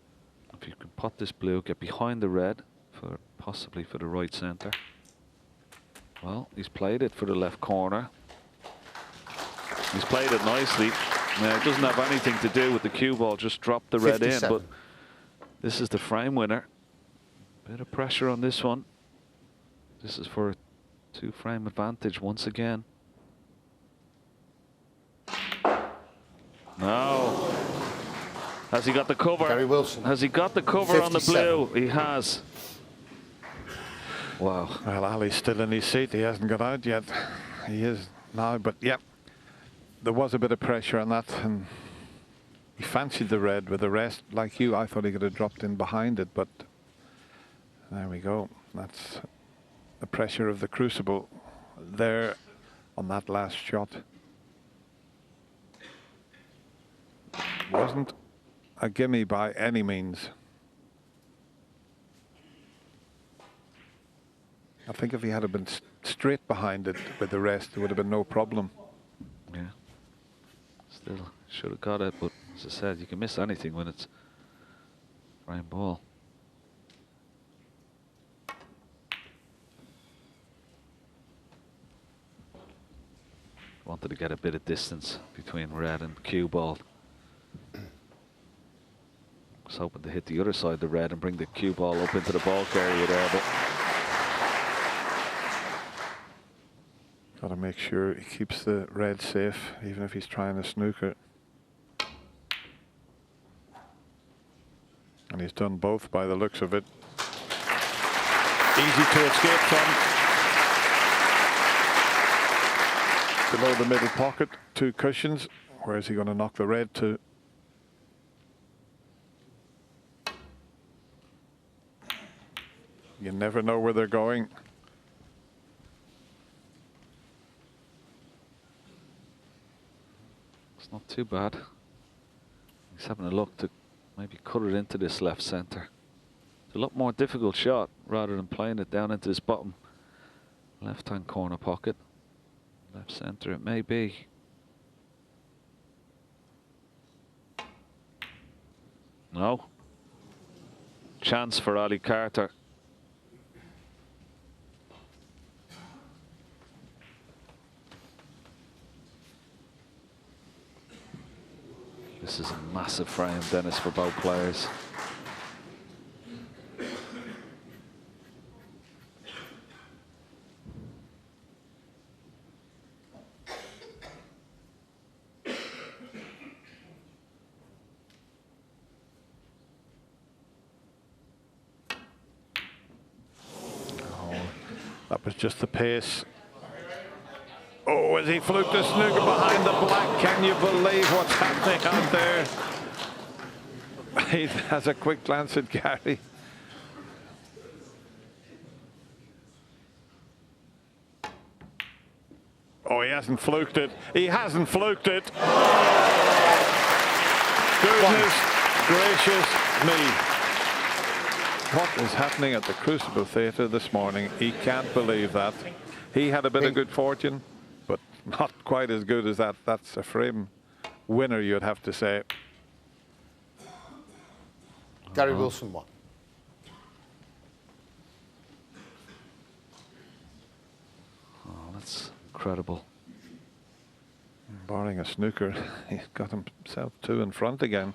Speaker 3: If you can pot this blue, get behind the red, for possibly for the right centre. Well, he's played it for the left corner. He's played it nicely. Now, it doesn't have anything to do with the cue ball, just drop the red
Speaker 4: 57.
Speaker 3: in. But this is the frame winner. Bit of pressure on this one. This is for a 2-frame advantage once again. No. Has he got the cover?
Speaker 4: Gary Wilson.
Speaker 3: Has he got the cover on the
Speaker 4: 57.
Speaker 3: blue? He has. Wow.
Speaker 2: Well, Ali's still in his seat. He hasn't got out yet. He is now, but yeah, there was a bit of pressure on that, and he fancied the red with the rest. Like you, I thought he could have dropped in behind it, but there we go. That's the pressure of the crucible there on that last shot. Wasn't a gimme by any means. I think if he had been straight behind it with the rest, there would have been no problem.
Speaker 3: Yeah. Still should have got it, but as I said, you can miss anything when it's frame ball. Wanted to get a bit of distance between red and cue ball. Was hoping to hit the other side of the red and bring the cue ball up into the bulk area there, but
Speaker 2: got to make sure he keeps the red safe, even if he's trying a snooker. And he's done both by the looks of it. Easy to escape from. Below the middle pocket, 2 cushions. Where is he going to knock the red to? You never know where they're going.
Speaker 3: it's not too bad. He's having a look to maybe cut it into this left centre. It's a lot more difficult shot rather than playing it down into this bottom left-hand corner pocket. Left centre it may be. No. Chance for Ali Carter. This is a massive frame, Dennis, for both players.
Speaker 2: That was just the pace. Oh, as he fluked a snooker behind the black. Can you believe what's happening out there? He has a quick glance at Gary. Oh, he hasn't fluked it. He hasn't fluked it. Goodness gracious me. What is happening at the Crucible Theatre this morning? He can't believe that. He had a bit of good fortune, but not quite as good as that. That's a frame winner, you'd have to say.
Speaker 4: Gary Wilson won.
Speaker 3: Oh, that's incredible.
Speaker 2: Barring a snooker, he's got himself 2 in front again.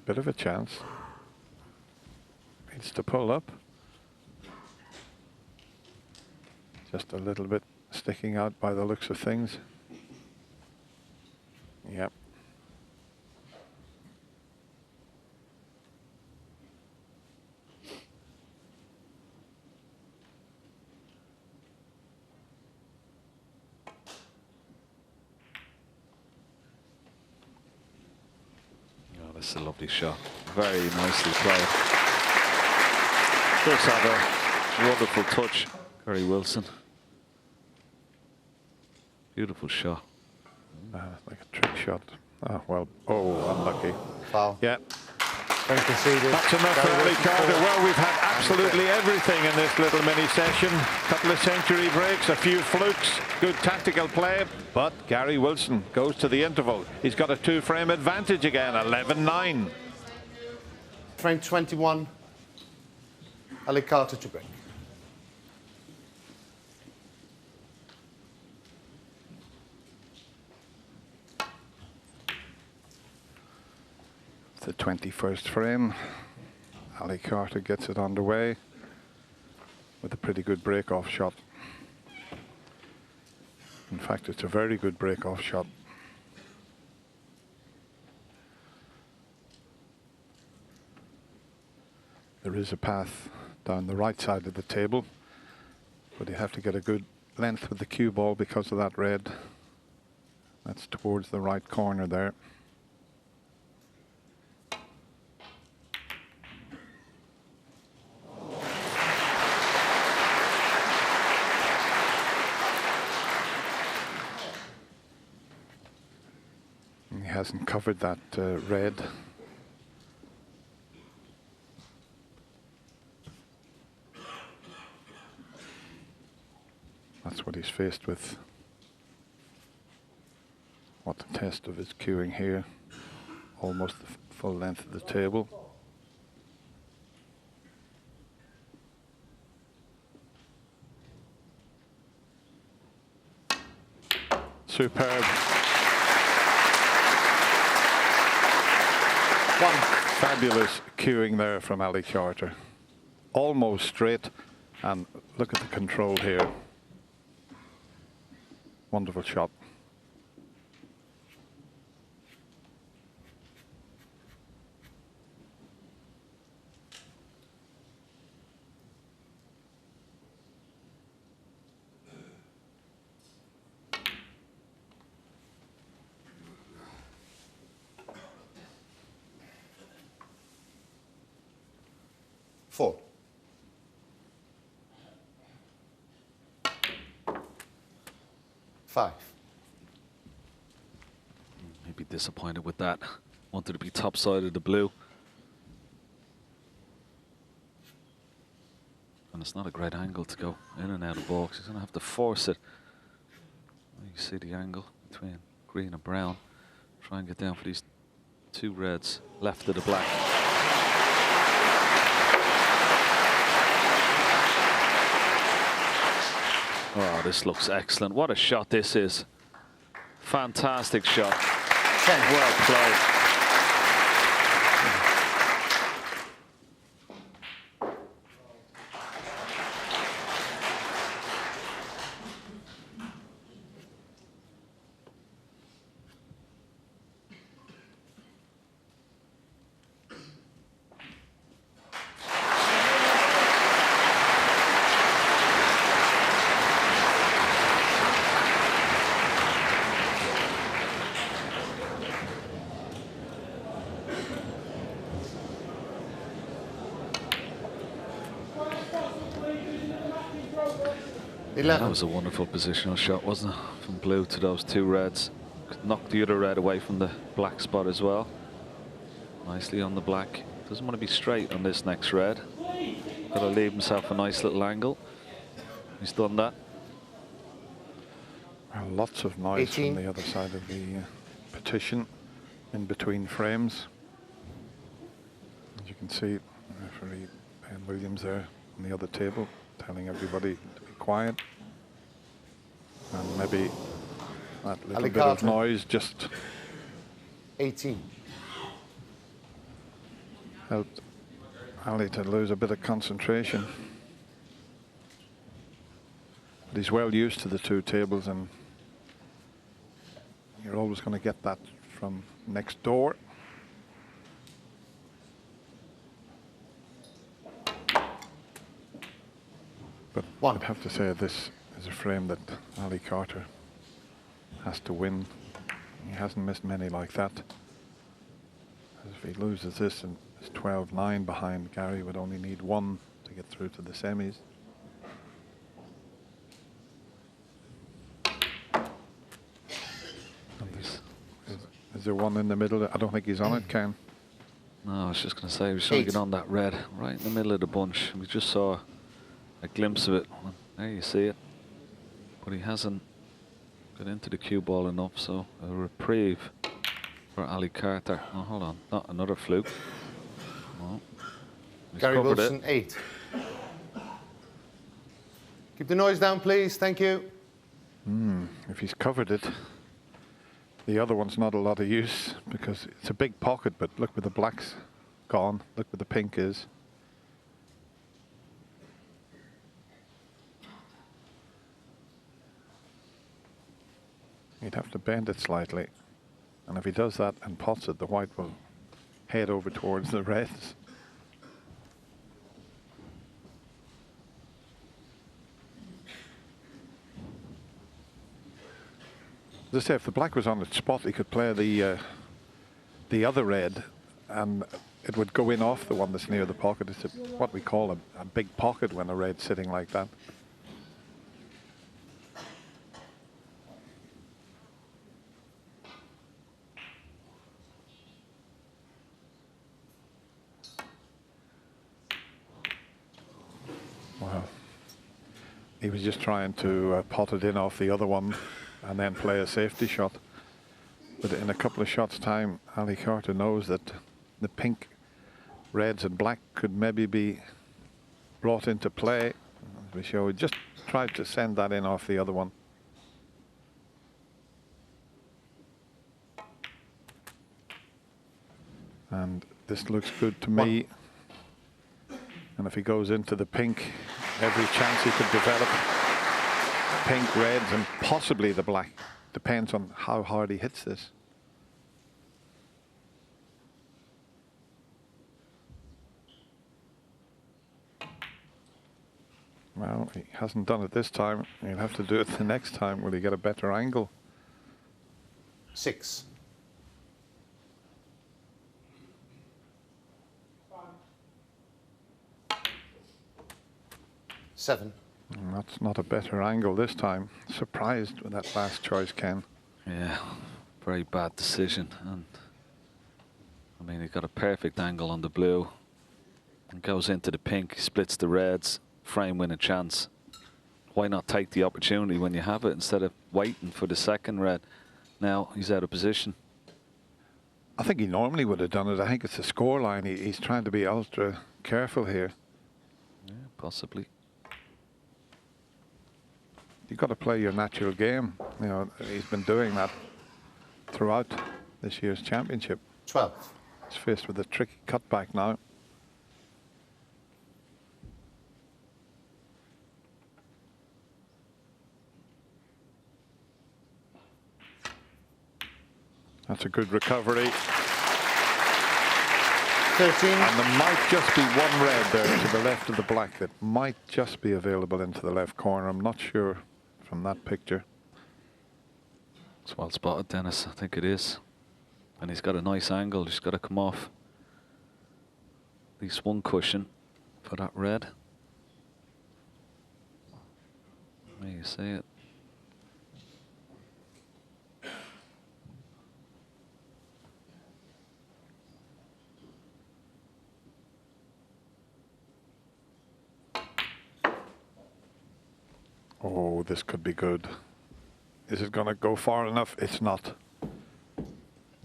Speaker 2: Bit of a chance. He Needs to pull up. Just a little bit sticking out by the looks of things. Yep.
Speaker 3: Oh, that's a lovely shot. Very nicely played. Does have a wonderful touch, Gary Wilson. Beautiful shot.
Speaker 2: Like a trick shot. Oh, well, oh, unlucky.
Speaker 4: Foul.
Speaker 2: Yeah.
Speaker 4: Don't concede it.
Speaker 2: That's enough for Ali Carter. Well, we've had absolutely everything in this little mini session. A couple of century breaks, a few flukes, good tactical play. But Gary Wilson goes to the interval. He's got a 2-frame advantage again, 11-9.
Speaker 4: Frame 21. Ali Carter to break.
Speaker 2: The 21st frame. Ali Carter gets it underway with a pretty good break-off shot. In fact, it's a very good break-off shot. There is a path down the right side of the table, but you have to get a good length with the cue ball because of that red. That's towards the right corner there. He hasn't covered that red. That's what he's faced with. What the test of his cueing here. Almost the full length of the table. Superb. Fabulous cueing there from Ali Carter. Almost straight, and look at the control here. Wonderful shot.
Speaker 4: Four. Five.
Speaker 3: He'd be disappointed with that. Wanted to be top side of the blue. And it's not a great angle to go in and out of box. He's going to have to force it. You see the angle between green and brown. Try and get down for these two reds left of the black. Oh, this looks excellent. What a shot this is. Fantastic shot. Well played. That was a wonderful positional shot, wasn't it? From blue to those two reds. Could knock the other red away from the black spot as well. Nicely on the black. Doesn't want to be straight on this next red. Got to leave himself a nice little angle. He's done that.
Speaker 2: Well, lots of noise
Speaker 4: 18.
Speaker 2: from the other side of the petition in between frames. As you can see, referee Ben Williams there on the other table telling everybody to be quiet. And maybe that little bit of noise just
Speaker 4: 18.
Speaker 2: helped Ali to lose a bit of concentration. But he's well used to the two tables, and you're always going to get that from next door. But I'd have to say this is a frame that Ali Carter has to win. He hasn't missed many like that. If he loses this and is 12-9 behind, Gary would only need one to get through to the semis. Is there one in the middle? I don't think he's on it, Ken.
Speaker 3: No, I was just going to say, he was trying to get on that red right in the middle of the bunch. We just saw a glimpse of it. There you see it. But he hasn't got into the cue ball enough, so a reprieve for Ali Carter. Oh, hold on, not another fluke. No.
Speaker 4: Gary Wilson, 8. Keep the noise down, please. Thank you.
Speaker 2: If he's covered it, the other one's not a lot of use because it's a big pocket, but look where the black's gone. Look where the pink is. He'd have to bend it slightly. And if he does that and pots it, the white will head over towards the reds. As I say, if the black was on its spot, he could play the other red, and it would go in off the one that's near the pocket. It's what we call a big pocket when a red's sitting like that. Wow. He was just trying to pot it in off the other one and then play a safety shot. But in a couple of shots' time, Ali Carter knows that the pink, reds and black could maybe be brought into play. As we show, he just tried to send that in off the other one. And this looks good to me. And if he goes into the pink, every chance he could develop pink, reds, and possibly the black. Depends on how hard he hits this. Well, he hasn't done it this time. He'll have to do it the next time. Will he get a better angle?
Speaker 4: 6. 7.
Speaker 2: That's not a better angle this time. Surprised with that last choice, Ken.
Speaker 3: Yeah, very bad decision. And I mean, he got a perfect angle on the blue and goes into the pink, splits the reds, frame win a chance. Why not take the opportunity when you have it instead of waiting for the second red? Now he's out of position.
Speaker 2: I think he normally would have done it. I think it's a score line. He's trying to be ultra careful here.
Speaker 3: Yeah, possibly.
Speaker 2: You've got to play your natural game. You know, he's been doing that throughout this year's championship.
Speaker 4: 12.
Speaker 2: He's faced with a tricky cutback now. That's a good recovery.
Speaker 4: 13.
Speaker 2: And there might just be one red there to the left of the black that might just be available into the left corner. I'm not sure from that picture.
Speaker 3: It's well spotted, Dennis. I think it is. And he's got a nice angle. He's got to come off at least one cushion for that red. There you see it.
Speaker 2: Oh, this could be good. Is it going to go far enough? It's not.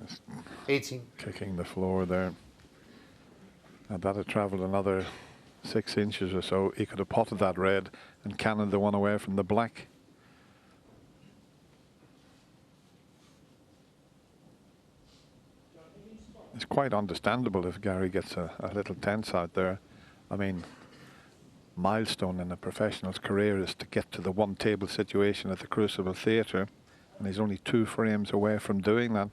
Speaker 2: It's
Speaker 4: 18.
Speaker 2: kicking the floor there. And that had traveled another 6 inches or so. He could have potted that red and cannoned the one away from the black. It's quite understandable if Gary gets a little tense out there. I mean, milestone in a professional's career is to get to the one table situation at the Crucible Theatre, and he's only 2 frames away from doing that.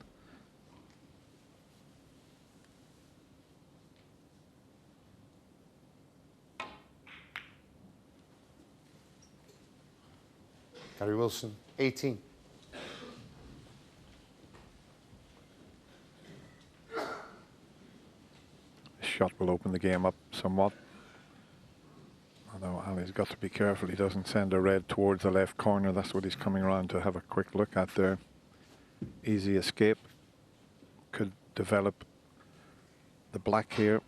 Speaker 4: Gary Wilson, 18.
Speaker 2: Shot will open the game up somewhat. Although Ali's got to be careful he doesn't send a red towards the left corner. That's what he's coming around to have a quick look at there. Easy escape. Could develop the black here.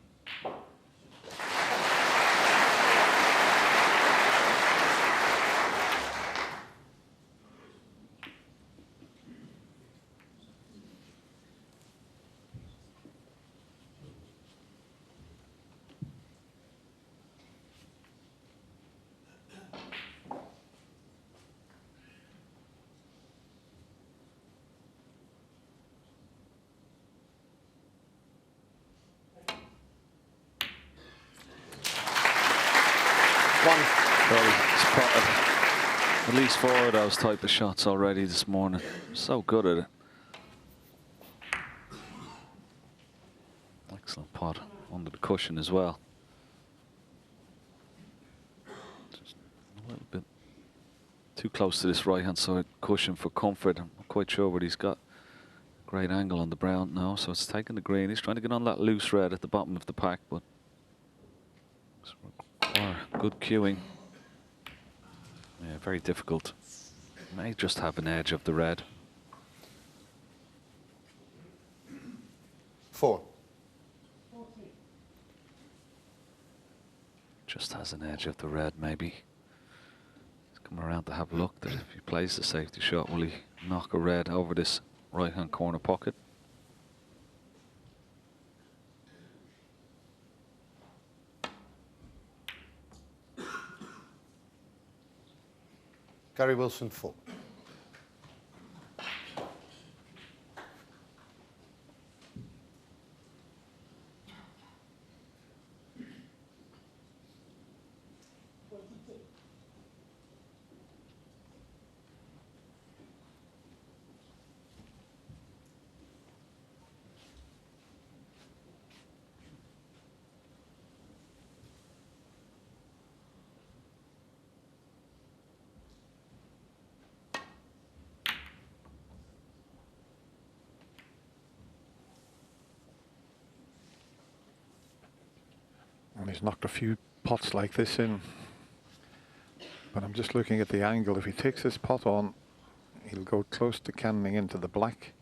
Speaker 3: Well, he's spotted at least 4 of those type of shots already this morning. So good at it. Excellent pot under the cushion as well. Just a little bit too close to this right-hand side cushion for comfort. I'm not quite sure what he's got. Great angle on the brown now, so it's taking the green. He's trying to get on that loose red at the bottom of the pack, but good cueing. Yeah, very difficult. May just have an edge of the red.
Speaker 4: 4.
Speaker 3: Just has an edge of the red, maybe. He's come around to have a look that if he plays the safety shot, will he knock a red over this right-hand corner pocket?
Speaker 4: Gary Wilson, 4.
Speaker 2: And he's knocked a few pots like this in. But I'm just looking at the angle. If he takes this pot on, he'll go close to cannoning into the black.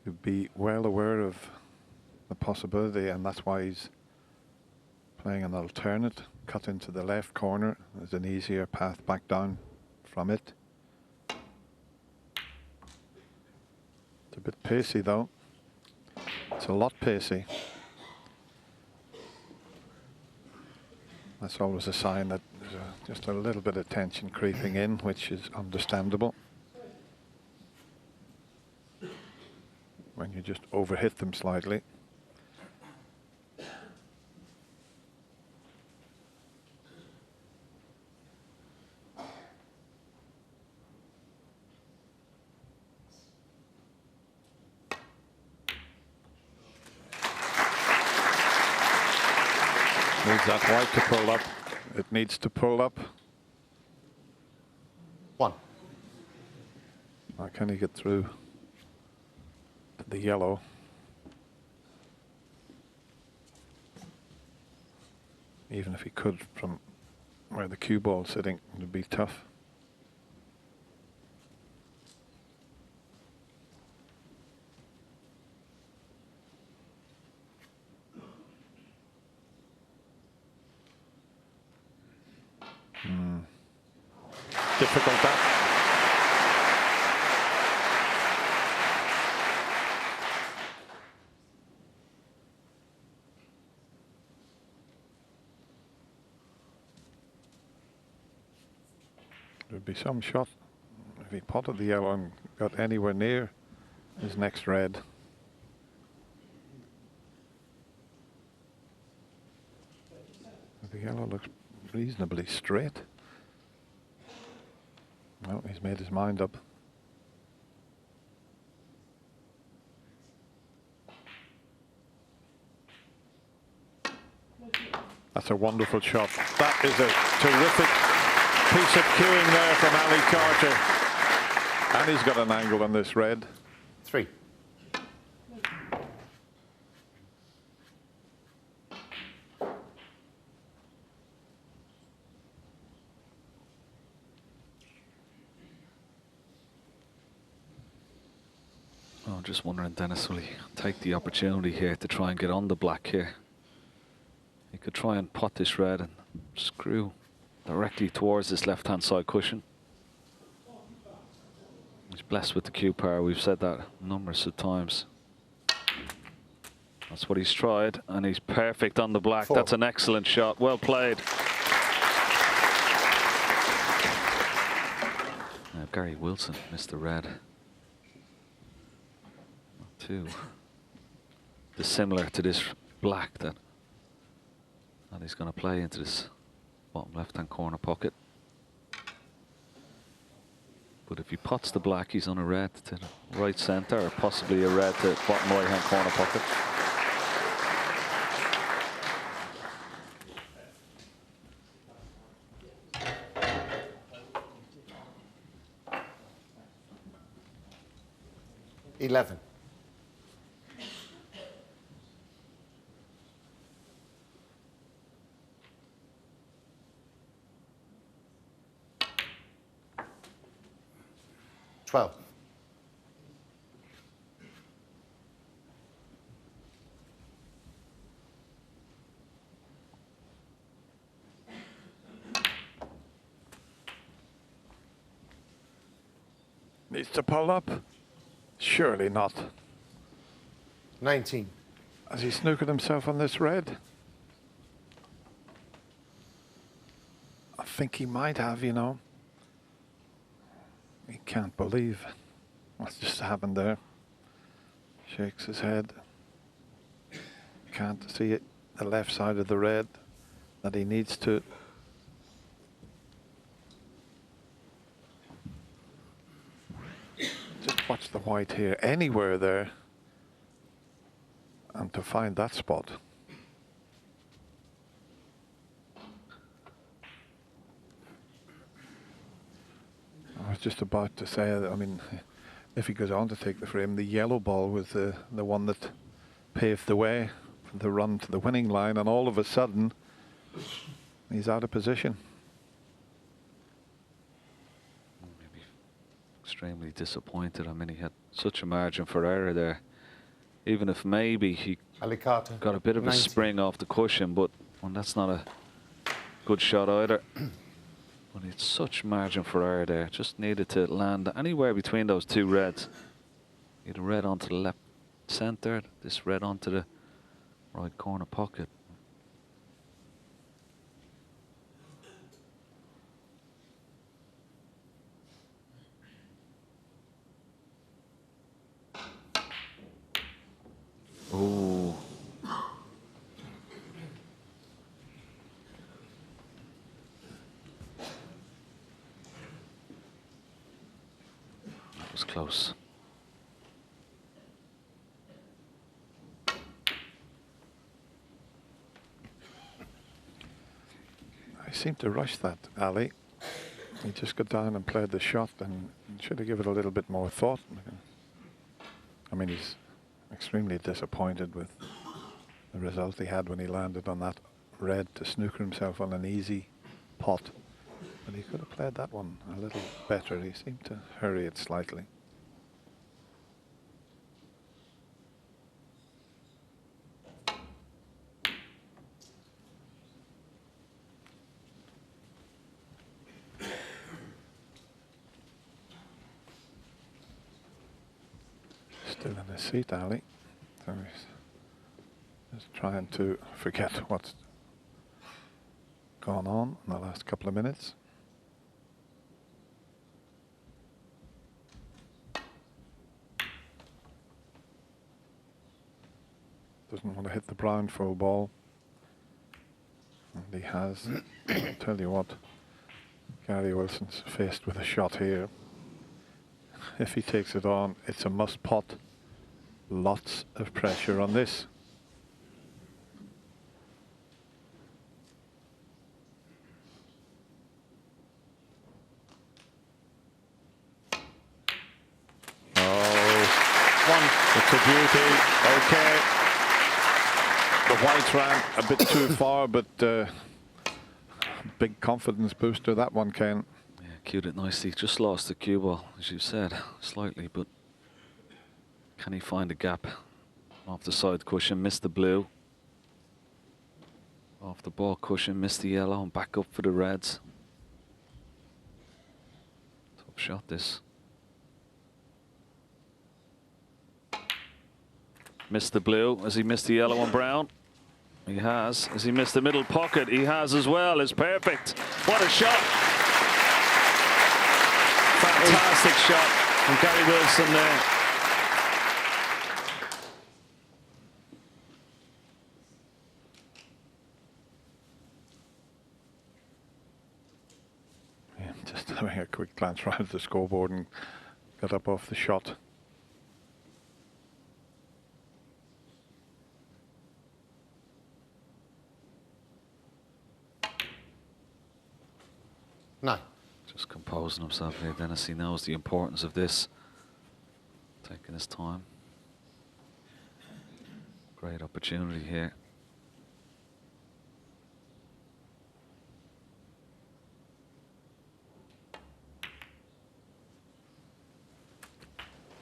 Speaker 2: He'd be well aware of the possibility, and that's why he's playing an alternate. Cut into the left corner. There's an easier path back down from it. It's a bit pacey though. It's a lot pacey. That's always a sign that there's just a little bit of tension creeping in, which is understandable. When you just overhit them slightly. Needs that white to pull up. It needs to pull up.
Speaker 4: 1.
Speaker 2: Now can he get through to the yellow? Even if he could from where the cue ball's sitting, it would be tough. Difficult that. There'd be some shot If he potted the yellow and got anywhere near his next red. The yellow looks reasonably straight. Well, he's made his mind up. That's a wonderful shot. That is a terrific piece of cueing there from Ali Carter. And he's got an angle on this red.
Speaker 4: 3.
Speaker 3: I'm just wondering, Dennis, will he take the opportunity here to try and get on the black here? He could try and pot this red and screw directly towards this left-hand side cushion. He's blessed with the cue power. We've said that numerous of times. That's what he's tried, and he's perfect on the black.
Speaker 4: 4.
Speaker 3: That's an excellent shot. Well played. Now, Gary Wilson missed the red. Not too dissimilar to this black that he's going to play into this bottom left-hand corner pocket. But if he pots the black, he's on a red to the right centre, or possibly a red to bottom right-hand corner pocket.
Speaker 4: $11. $12.
Speaker 2: Needs to pull up. Surely not.
Speaker 4: 19.
Speaker 2: Has he snookered himself on this red? I think he might have, you know. He can't believe what's just happened there. Shakes his head. Can't see it, the left side of the red that he needs to. Just watch the white here, anywhere there, and to find that spot. I was just about to say, I mean, if he goes on to take the frame, the yellow ball was the one that paved the way for the run to the winning line, and all of a sudden, he's out of position.
Speaker 3: Maybe extremely disappointed. I mean, he had such a margin for error there. Even if maybe he
Speaker 4: Ali Carter,
Speaker 3: got a bit of
Speaker 4: 90.
Speaker 3: a spring off the cushion, but that's not a good shot either. But it's such margin for error there. Just needed to land anywhere between those two reds. Either red onto the left centre, this red onto the right corner pocket. Ooh. That was close.
Speaker 2: I seemed to rush that, Ali. He just got down and played the shot and should have given it a little bit more thought. I mean, he's extremely disappointed with the result he had when he landed on that red to snooker himself on an easy pot. But he could have played that one a little better. He seemed to hurry it slightly. Still in his seat, Ali. So he's just trying to forget what's gone on in the last couple of minutes. Doesn't want to hit the brown full ball. And he has. I'll tell you what, Gary Wilson's faced with a shot here. If he takes it on, it's a must pot. Lots of pressure on this. It's a beauty. Okay. The whites ran a bit too far, but big confidence booster, that one, Ken.
Speaker 3: Yeah, cued it nicely. Just lost the cue ball, as you said, slightly, but can he find a gap? Off the side cushion, missed the blue. Off the ball cushion, missed the yellow, and back up for the reds. Top shot, this. Missed the blue. Has he missed the yellow and brown? He has. Has he missed the middle pocket? He has as well. It's perfect. What a shot. Fantastic shot from Gary Wilson there.
Speaker 2: Yeah, just having a quick glance right at the scoreboard and got up off the shot.
Speaker 4: No.
Speaker 3: Just composing himself here, Dennis. He knows the importance of this. Taking his time. Great opportunity here.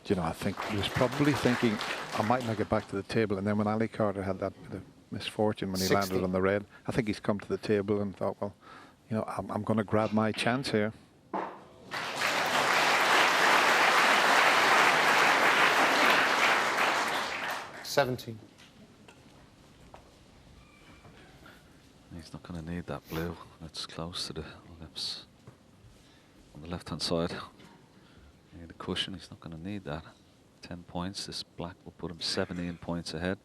Speaker 2: Do you know, I think he was probably thinking, I might not get back to the table. And then when Ali Carter had that bit of misfortune when he
Speaker 4: 60.
Speaker 2: landed on the red, I think he's come to the table and thought, well, you know, I'm going to grab my chance here.
Speaker 4: $17.
Speaker 3: He's not going to need that blue. That's close to the lips. On the left-hand side. Near the cushion, he's not going to need that. 10 points. This black will put him 17 points ahead.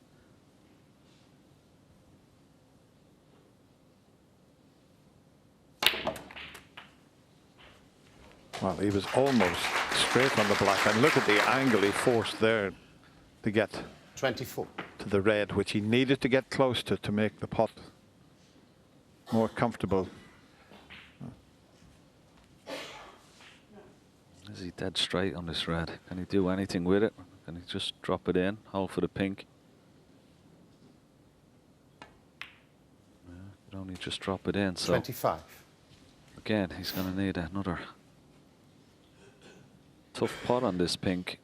Speaker 2: Well, he was almost straight on the black. And look at the angle he forced there to get
Speaker 4: 24.
Speaker 2: to the red, which he needed to get close to make the pot more comfortable.
Speaker 3: Is he dead straight on this red? Can he do anything with it? Can he just drop it in? Hold for the pink? Yeah, could only just drop it in. So
Speaker 4: 25.
Speaker 3: again, he's going to need another tough pot on this pink.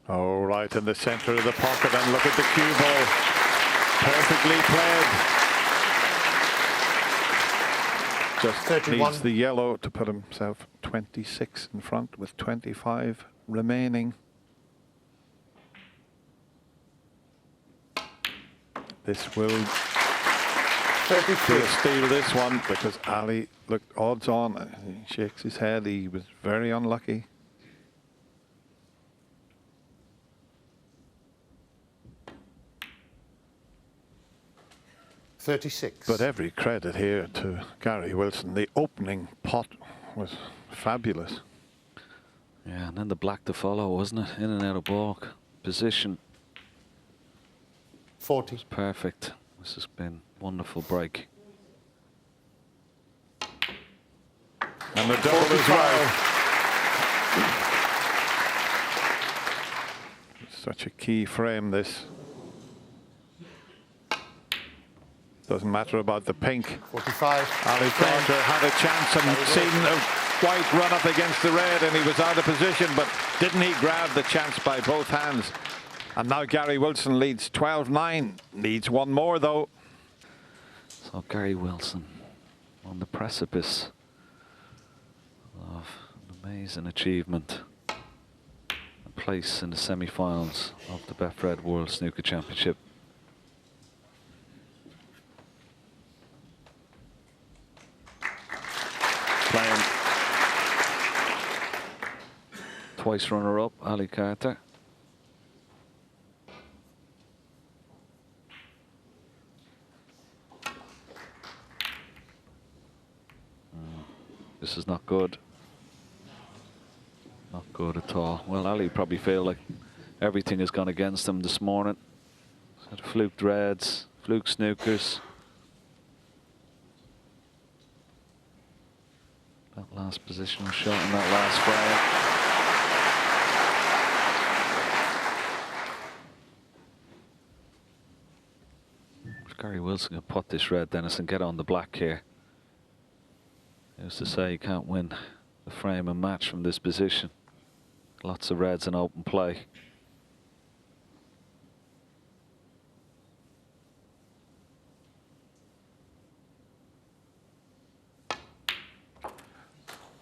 Speaker 2: Oh, right in the center of the pocket, and look at the cue ball. Perfectly played. Just
Speaker 4: 31.
Speaker 2: needs the yellow to put himself 26 in front with 25 remaining. This will
Speaker 4: 33.
Speaker 2: steal this one because Ali looked odds on. He shakes his head. He was very unlucky.
Speaker 4: $36.
Speaker 2: But every credit here to Gary Wilson. The opening pot was fabulous.
Speaker 3: Yeah, and then the black to follow, wasn't it? In and out of balk. Position.
Speaker 4: 40.
Speaker 3: Perfect. This has been wonderful break.
Speaker 2: And the double as well. Such a key frame, this. Doesn't matter about the pink.
Speaker 4: 45.
Speaker 2: Ali Carter had a chance and seen a white run up against the red, and he was out of position, but didn't he grab the chance by both hands? And now Gary Wilson leads 12-9. Needs one more, though.
Speaker 3: So Gary Wilson on the precipice of an amazing achievement. A place in the semi-finals of the Betfred World Snooker Championship. Playing Twice runner-up, Ali Carter. This is not good. Not good at all. Well, Ali probably feel like everything has gone against him this morning. He's had fluke reds, fluke snookers. That last positional shot in that last frame. If Gary Wilson can pot this red, Dennis, and get on the black here. Who's to say you can't win the frame and match from this position? Lots of reds in open play.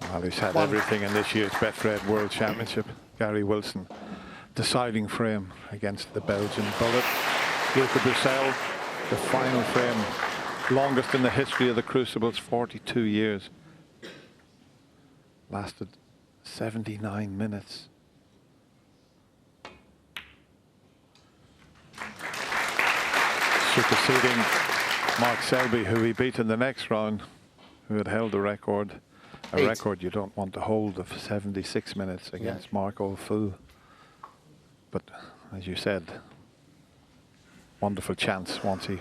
Speaker 2: Well, he's had everything in this year's Betfred World Championship. Gary Wilson, deciding frame against the Belgian bullet. Gilbert, the final frame, longest in the history of the Crucibles, 42 years. Lasted 79 minutes. Superseding Mark Selby, who he beat in the next round, who had held the record. A record you don't want to hold of 76 minutes against Mark O'Fool. But as you said, wonderful chance once he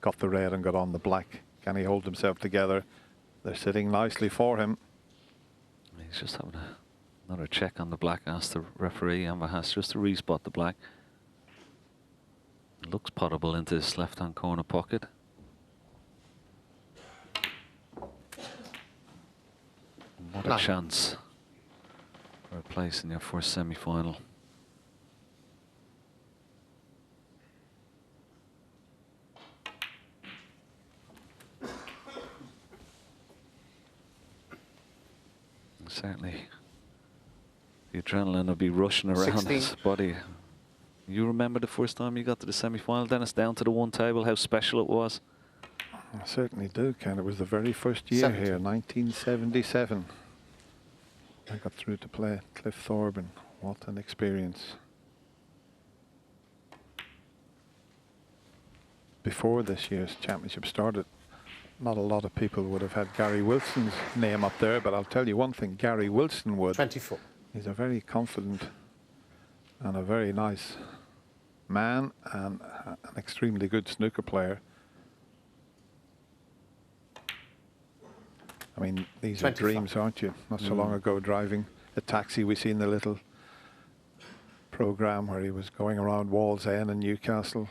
Speaker 2: got the red and got on the black. Can he hold himself together? They're sitting nicely for him.
Speaker 3: He's just having another check on the black. Asked the referee, Amber Haas, just to respot the black. It looks potable into his left-hand corner pocket. What a chance for a place in your first semi-final. Certainly, the adrenaline will be rushing around his body. You remember the first time you got to the semi-final, Dennis, down to the one table, how special it was?
Speaker 2: I certainly do, Ken. It was the very first year here, 1977. I got through to play Cliff Thorburn. What an experience. Before this year's championship started, not a lot of people would have had Gary Wilson's name up there, but I'll tell you one thing, Gary Wilson would.
Speaker 4: 24.
Speaker 2: He's a very confident and a very nice man and an extremely good snooker player. I mean, these 25. Are dreams, aren't you? Not so long ago, driving a taxi, we seen the little program where he was going around Wall's End in Newcastle,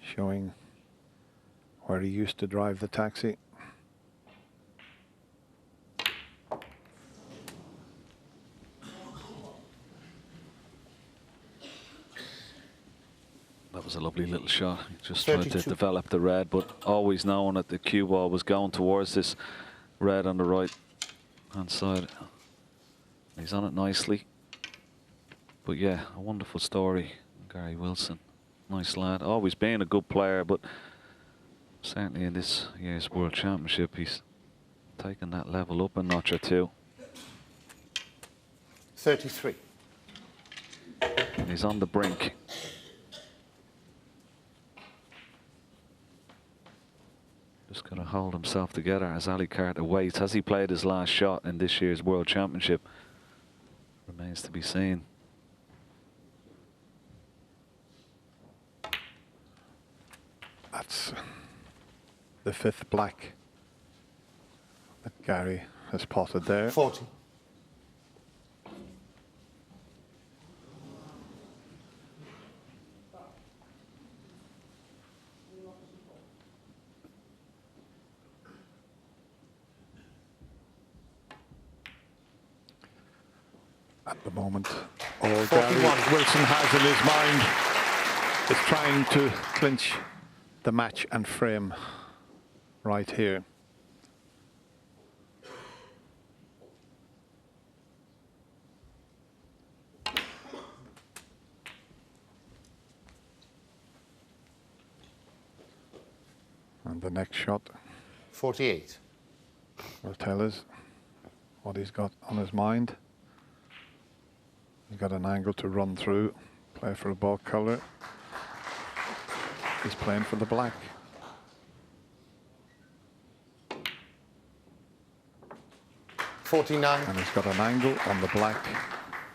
Speaker 2: showing where he used to drive the taxi.
Speaker 3: That was a lovely little shot. He just tried to develop the red, but always knowing that the cue ball was going towards this red on the right hand side. He's on it nicely. But yeah, a wonderful story. Gary Wilson, nice lad. Always been a good player, but certainly in this year's World Championship, he's taken that level up a notch or two.
Speaker 4: 33.
Speaker 3: And he's on the brink. Just got to hold himself together as Ali Carter waits. Has he played his last shot in this year's World Championship? Remains to be seen.
Speaker 2: That's the fifth black that Gary has potted there.
Speaker 4: 40.
Speaker 2: At the moment, all Gary Wilson has in his mind is trying to clinch the match and frame right here. And the next shot
Speaker 4: 48
Speaker 2: will tell us what he's got on his mind. He's got an angle to run through, play for a ball colour. He's playing for the black.
Speaker 4: $49.
Speaker 2: And he's got an angle on the black.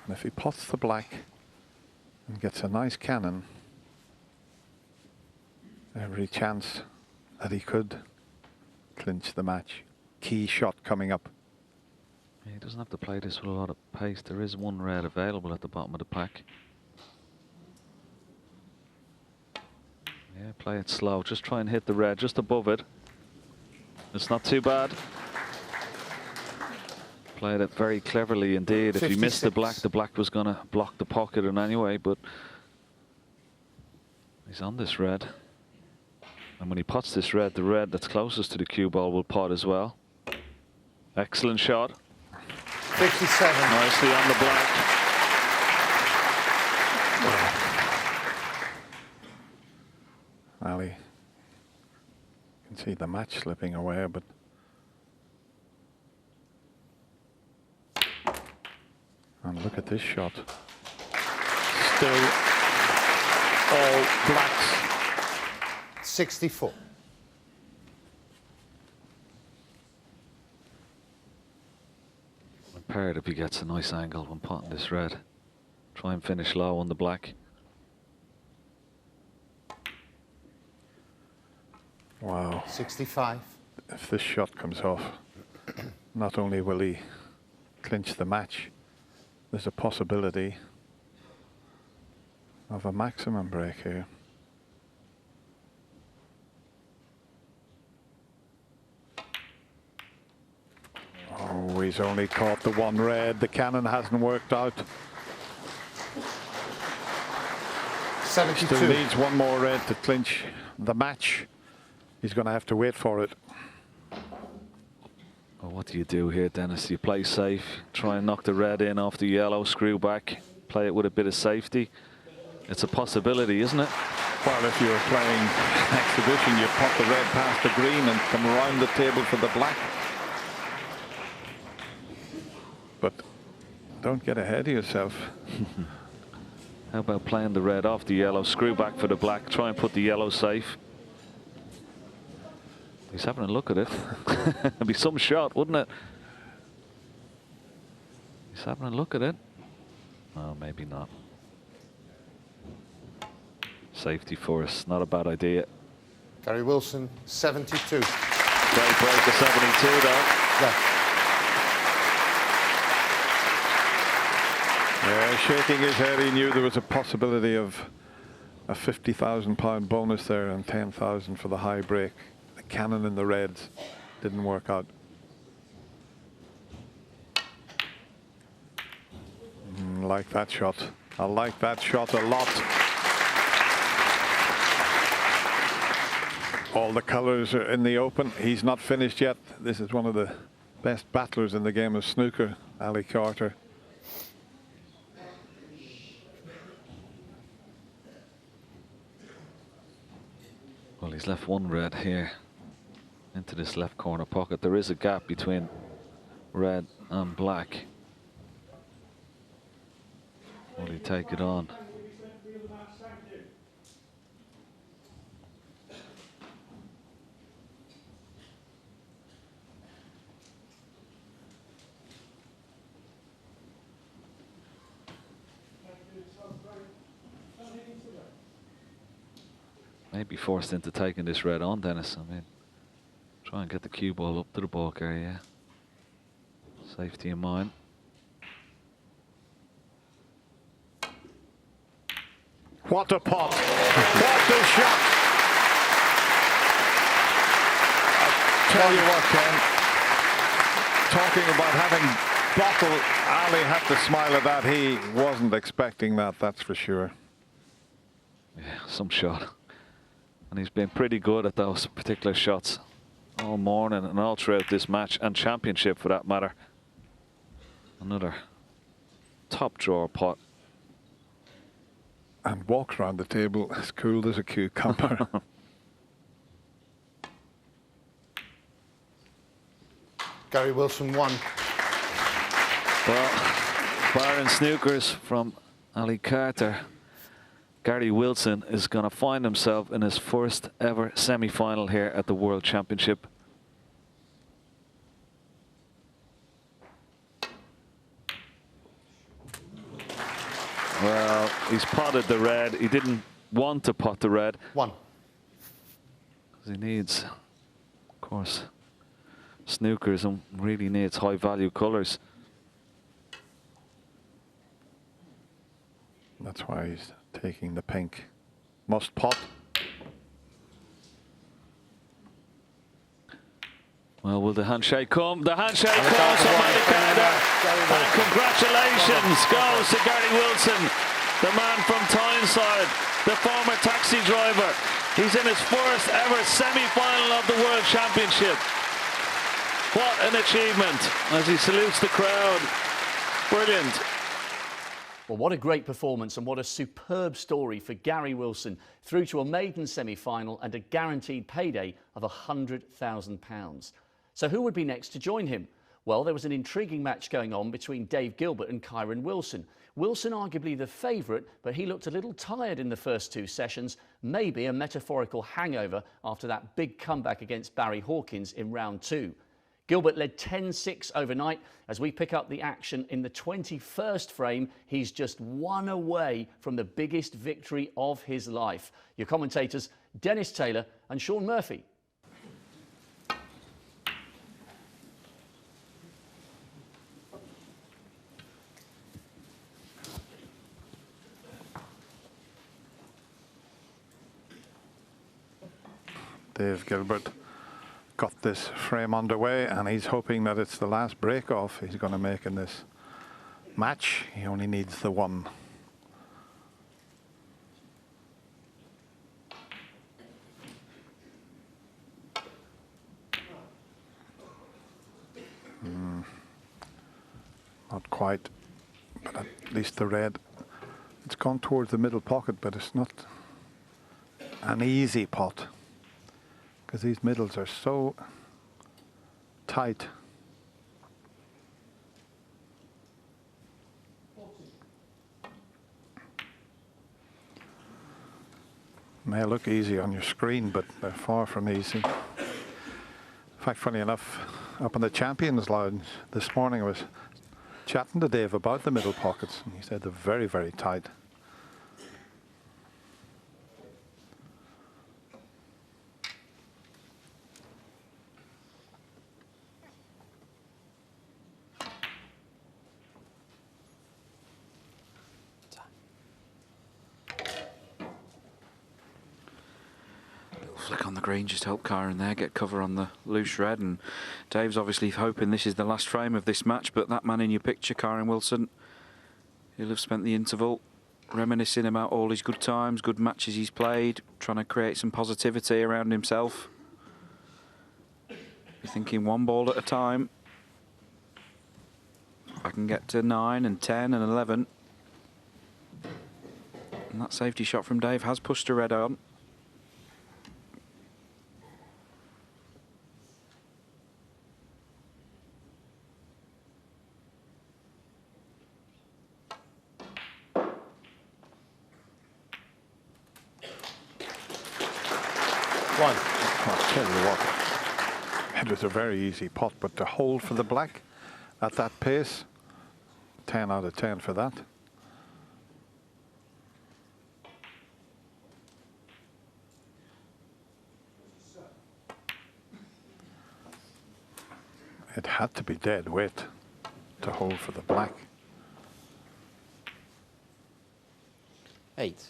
Speaker 2: And if he pots the black and gets a nice cannon, every chance that he could clinch the match. Key shot coming up.
Speaker 3: He doesn't have to play this with a lot of pace. There is one red available at the bottom of the pack. Yeah, play it slow. Just try and hit the red just above it. It's not too bad. Played it very cleverly indeed.
Speaker 4: 56.
Speaker 3: If he missed the black was going to block the pocket in any way, but he's on this red. And when he pots this red, the red that's closest to the cue ball will pot as well. Excellent shot.
Speaker 4: 57.
Speaker 3: Nicely on the black.
Speaker 2: Ali, you can see the match slipping away, but and look at this shot. Still all blacks.
Speaker 4: 64.
Speaker 3: Impaired if he gets a nice angle when potting this red. Try and finish low on the black.
Speaker 2: Wow.
Speaker 4: 65.
Speaker 2: If this shot comes off, not only will he clinch the match, there's a possibility of a maximum break here. Oh, he's only caught the one red. The cannon hasn't worked out.
Speaker 4: 72.
Speaker 2: Still needs one more red to clinch the match. He's going to have to wait for it.
Speaker 3: Well, what do you do here, Dennis? You play safe, try and knock the red in off the yellow, screw back, play it with a bit of safety. It's a possibility, isn't it?
Speaker 2: Well, if you're playing exhibition, you pop the red past the green and come around the table for the black. But don't get ahead of yourself.
Speaker 3: How about playing the red off the yellow, screw back for the black, try and put the yellow safe. He's having a look at it. It'd be some shot, wouldn't it? He's having a look at it. Oh, maybe not. Safety for us, not a bad idea.
Speaker 4: Gary Wilson, 72.
Speaker 3: Great break to 72 though.
Speaker 2: Yeah, shaking his head, he knew there was a possibility of a £50,000 bonus there and 10,000 for the high break. The cannon in the reds didn't work out. Like that shot. I like that shot a lot. All the colours are in the open. He's not finished yet. This is one of the best battlers in the game of snooker, Ali Carter.
Speaker 3: Well, he's left one red here into this left corner pocket. There is a gap between red and black. Will he take it on? Maybe forced into taking this red on, Dennis. I mean, try and get the cue ball up to the balk area. Safety in mind.
Speaker 2: What a pot! What a shot! I tell you what, Ken, talking about having bottle, Ali had to smile at that. He wasn't expecting that, that's for sure.
Speaker 3: Yeah, some shot. And he's been pretty good at those particular shots all morning and all throughout this match and championship for that matter. Another top drawer pot.
Speaker 2: And walks around the table as cool as a cucumber.
Speaker 4: Gary Wilson, 1.
Speaker 3: Well, Barring snookers from Ali Carter, Gary Wilson is going to find himself in his first ever semi-final here at the World Championship. Well, he's potted the red. He didn't want to pot the red.
Speaker 4: One.
Speaker 3: He needs, of course, snookers and really needs high value colours.
Speaker 2: That's why he's taking the pink. Must pot.
Speaker 3: Well, will the handshake come? The handshake comes from Ali Carter. And congratulations goes to Gary Wilson, the man from Tyneside, the former taxi driver. He's in his first ever semi-final of the World Championship. What an achievement as he salutes the crowd. Brilliant.
Speaker 1: Well, what a great performance and what a superb story for Gary Wilson, through to a maiden semi-final and a guaranteed payday of £100,000. So who would be next to join him? Well, there was an intriguing match going on between Dave Gilbert and Kyron Wilson. Wilson arguably the favourite, but he looked a little tired in the first two sessions, maybe a metaphorical hangover after that big comeback against Barry Hawkins in round two. Gilbert led 10-6 overnight. As we pick up the action in the 21st frame, he's just one away from the biggest victory of his life. Your commentators, Dennis Taylor and Sean Murphy.
Speaker 2: Dave Gilbert got this frame underway, and he's hoping that it's the last break off he's going to make in this match. He only needs the one. Not quite, but at least the red, it's gone towards the middle pocket, but it's not an easy pot, because these middles are so tight. May look easy on your screen, but they're far from easy. In fact, funny enough, up in the Champions Lounge this morning, I was chatting to Dave about the middle pockets, and he said they're very, very tight.
Speaker 5: Flick on the green, just help Kyron there, get cover on the loose red, and Dave's obviously hoping this is the last frame of this match, but that man in your picture, Kyron Wilson, he'll have spent the interval reminiscing about all his good times, good matches he's played, trying to create some positivity around himself. Be thinking one ball at a time. I can get to 9 and 10 and 11. And that safety shot from Dave has pushed a red on.
Speaker 4: One.
Speaker 2: I'll tell you what, it was a very easy pot, but to hold for the black at that pace, 10 out of 10 for that. It had to be dead weight to hold for the black.
Speaker 4: 8.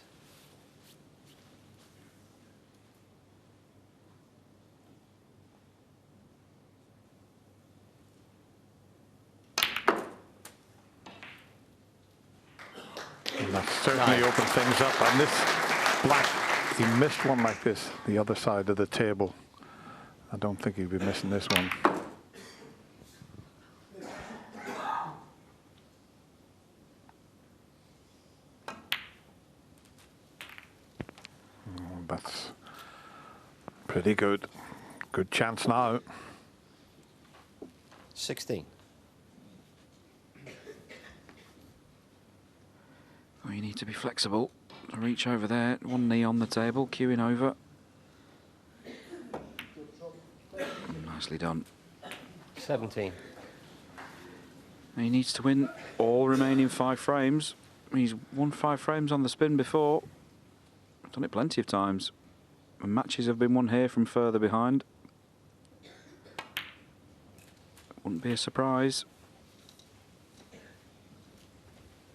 Speaker 2: And that certainly opened things up. And this black, he missed one like this, the other side of the table. I don't think he'd be missing this one. That's pretty good. Good chance now.
Speaker 4: 16.
Speaker 5: You need to be flexible. Reach over there, one knee on the table, queuing over. Nicely done.
Speaker 4: 17.
Speaker 5: He needs to win all remaining 5 frames. He's won 5 frames on the spin before. Done it plenty of times. And matches have been won here from further behind. Wouldn't be a surprise.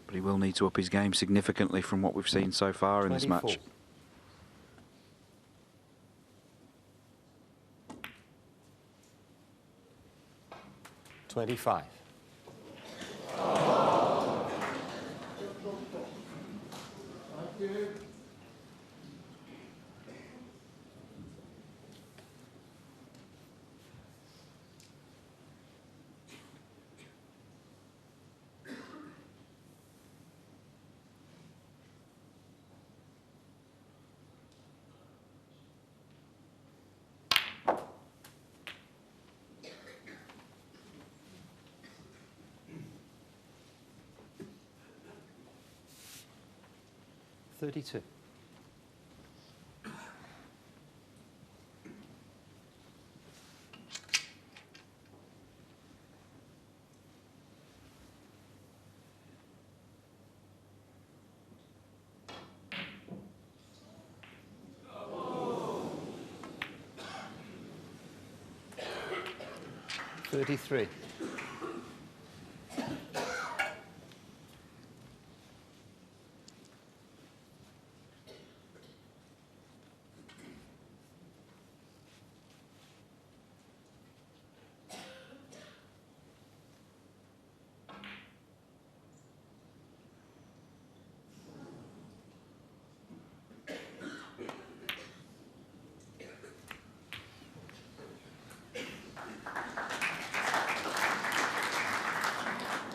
Speaker 5: But he will need to up his game significantly from what we've seen so far in this
Speaker 4: 24.
Speaker 5: match.
Speaker 4: $25. $32. $33.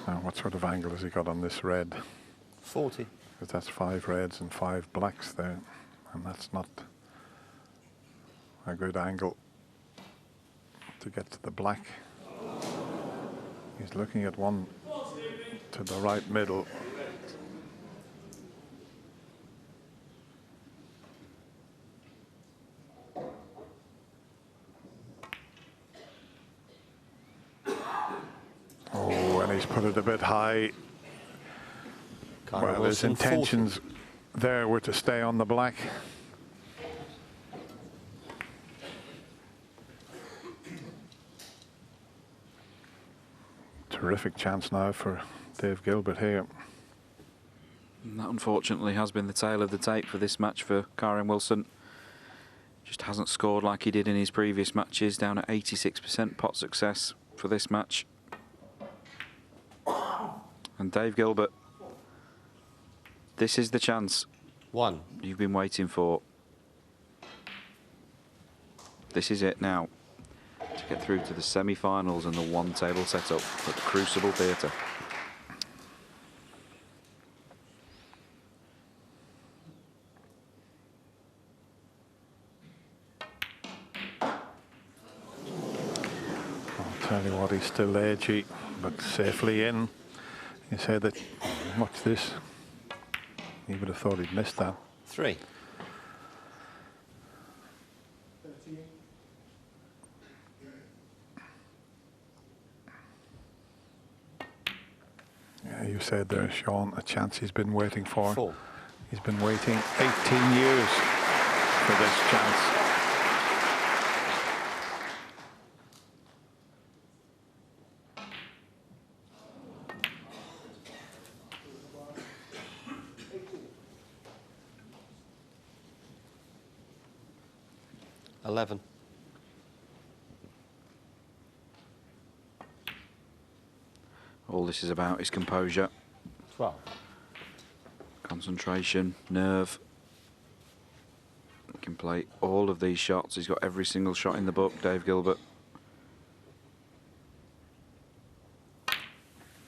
Speaker 2: Now, what sort of angle has he got on this red?
Speaker 4: 40.
Speaker 2: Because that's 5 reds and 5 blacks there, and that's not a good angle to get to the black. He's looking at one to the right middle. Oh, and he's put it a bit high. Well, his intentions there were to stay on the black. Terrific chance now for Dave Gilbert here.
Speaker 5: And that unfortunately has been the tail of the tape for this match for Karen Wilson. Just hasn't scored like he did in his previous matches, down at 86% pot success for this match. And Dave Gilbert, this is the chance
Speaker 4: 1.
Speaker 5: you've been waiting for. This is it now, to get through to the semi-finals and the one table setup at the Crucible Theatre.
Speaker 2: I'll tell you what, he's still edgy, but safely in. You say that, watch this. You would have thought he'd missed that.
Speaker 4: 3.
Speaker 2: Yeah, you said there, Sean, a chance he's been waiting for.
Speaker 4: 4.
Speaker 2: He's been waiting 18 years for this chance.
Speaker 4: $11.
Speaker 5: All this is about is composure,
Speaker 4: 12.
Speaker 5: concentration, nerve. He can play all of these shots. He's got every single shot in the book, Dave Gilbert.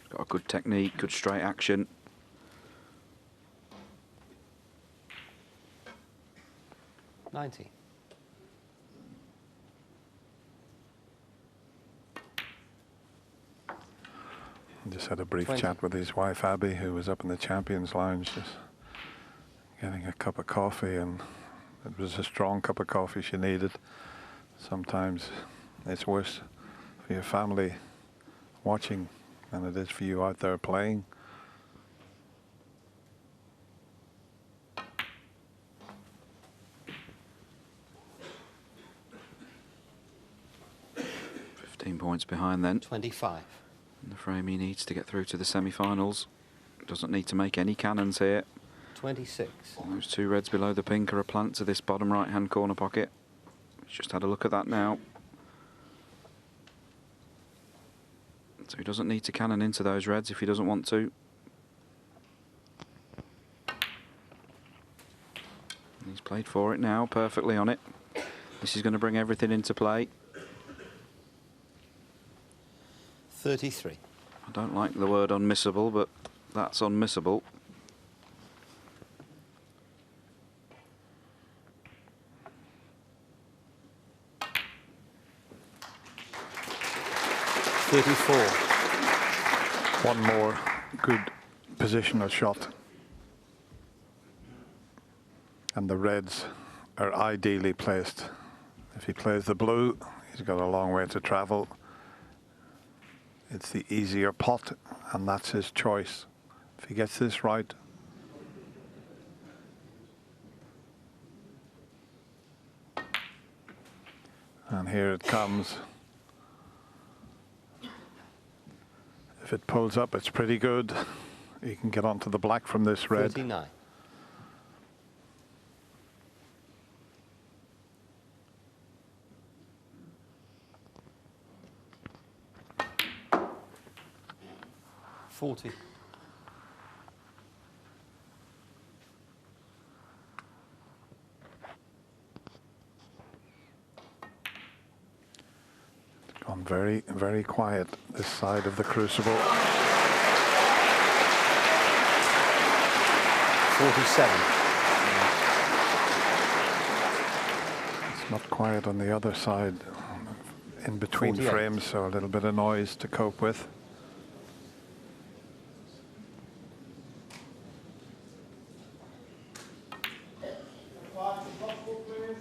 Speaker 5: Got a good technique, good straight action.
Speaker 4: $90.
Speaker 2: Just had a brief
Speaker 4: 20.
Speaker 2: chat with his wife Abby, who was up in the Champions Lounge just getting a cup of coffee, and it was a strong cup of coffee she needed. Sometimes it's worse for your family watching than it is for you out there playing.
Speaker 5: Points behind then.
Speaker 4: 25.
Speaker 5: And the frame he needs to get through to the semi-finals. Doesn't need to make any cannons here.
Speaker 4: 26.
Speaker 5: Those two reds below the pink are a plant to this bottom right-hand corner pocket. He's just had a look at that now. So he doesn't need to cannon into those reds if he doesn't want to. He's played for it now, perfectly on it. This is going to bring everything into play.
Speaker 4: 33.
Speaker 5: I don't like the word unmissable, but that's unmissable.
Speaker 2: One more good positional shot. And the reds are ideally placed. If he plays the blue, he's got a long way to travel. It's the easier pot, and that's his choice. If he gets this right, and here it comes. If it pulls up, it's pretty good. You can get onto the black from this red.
Speaker 4: 39. $40.
Speaker 2: It's gone very, very quiet this side of the crucible.
Speaker 4: 47.
Speaker 2: It's not quiet on the other side, in between
Speaker 4: 48.
Speaker 2: frames, so a little bit of noise to cope with.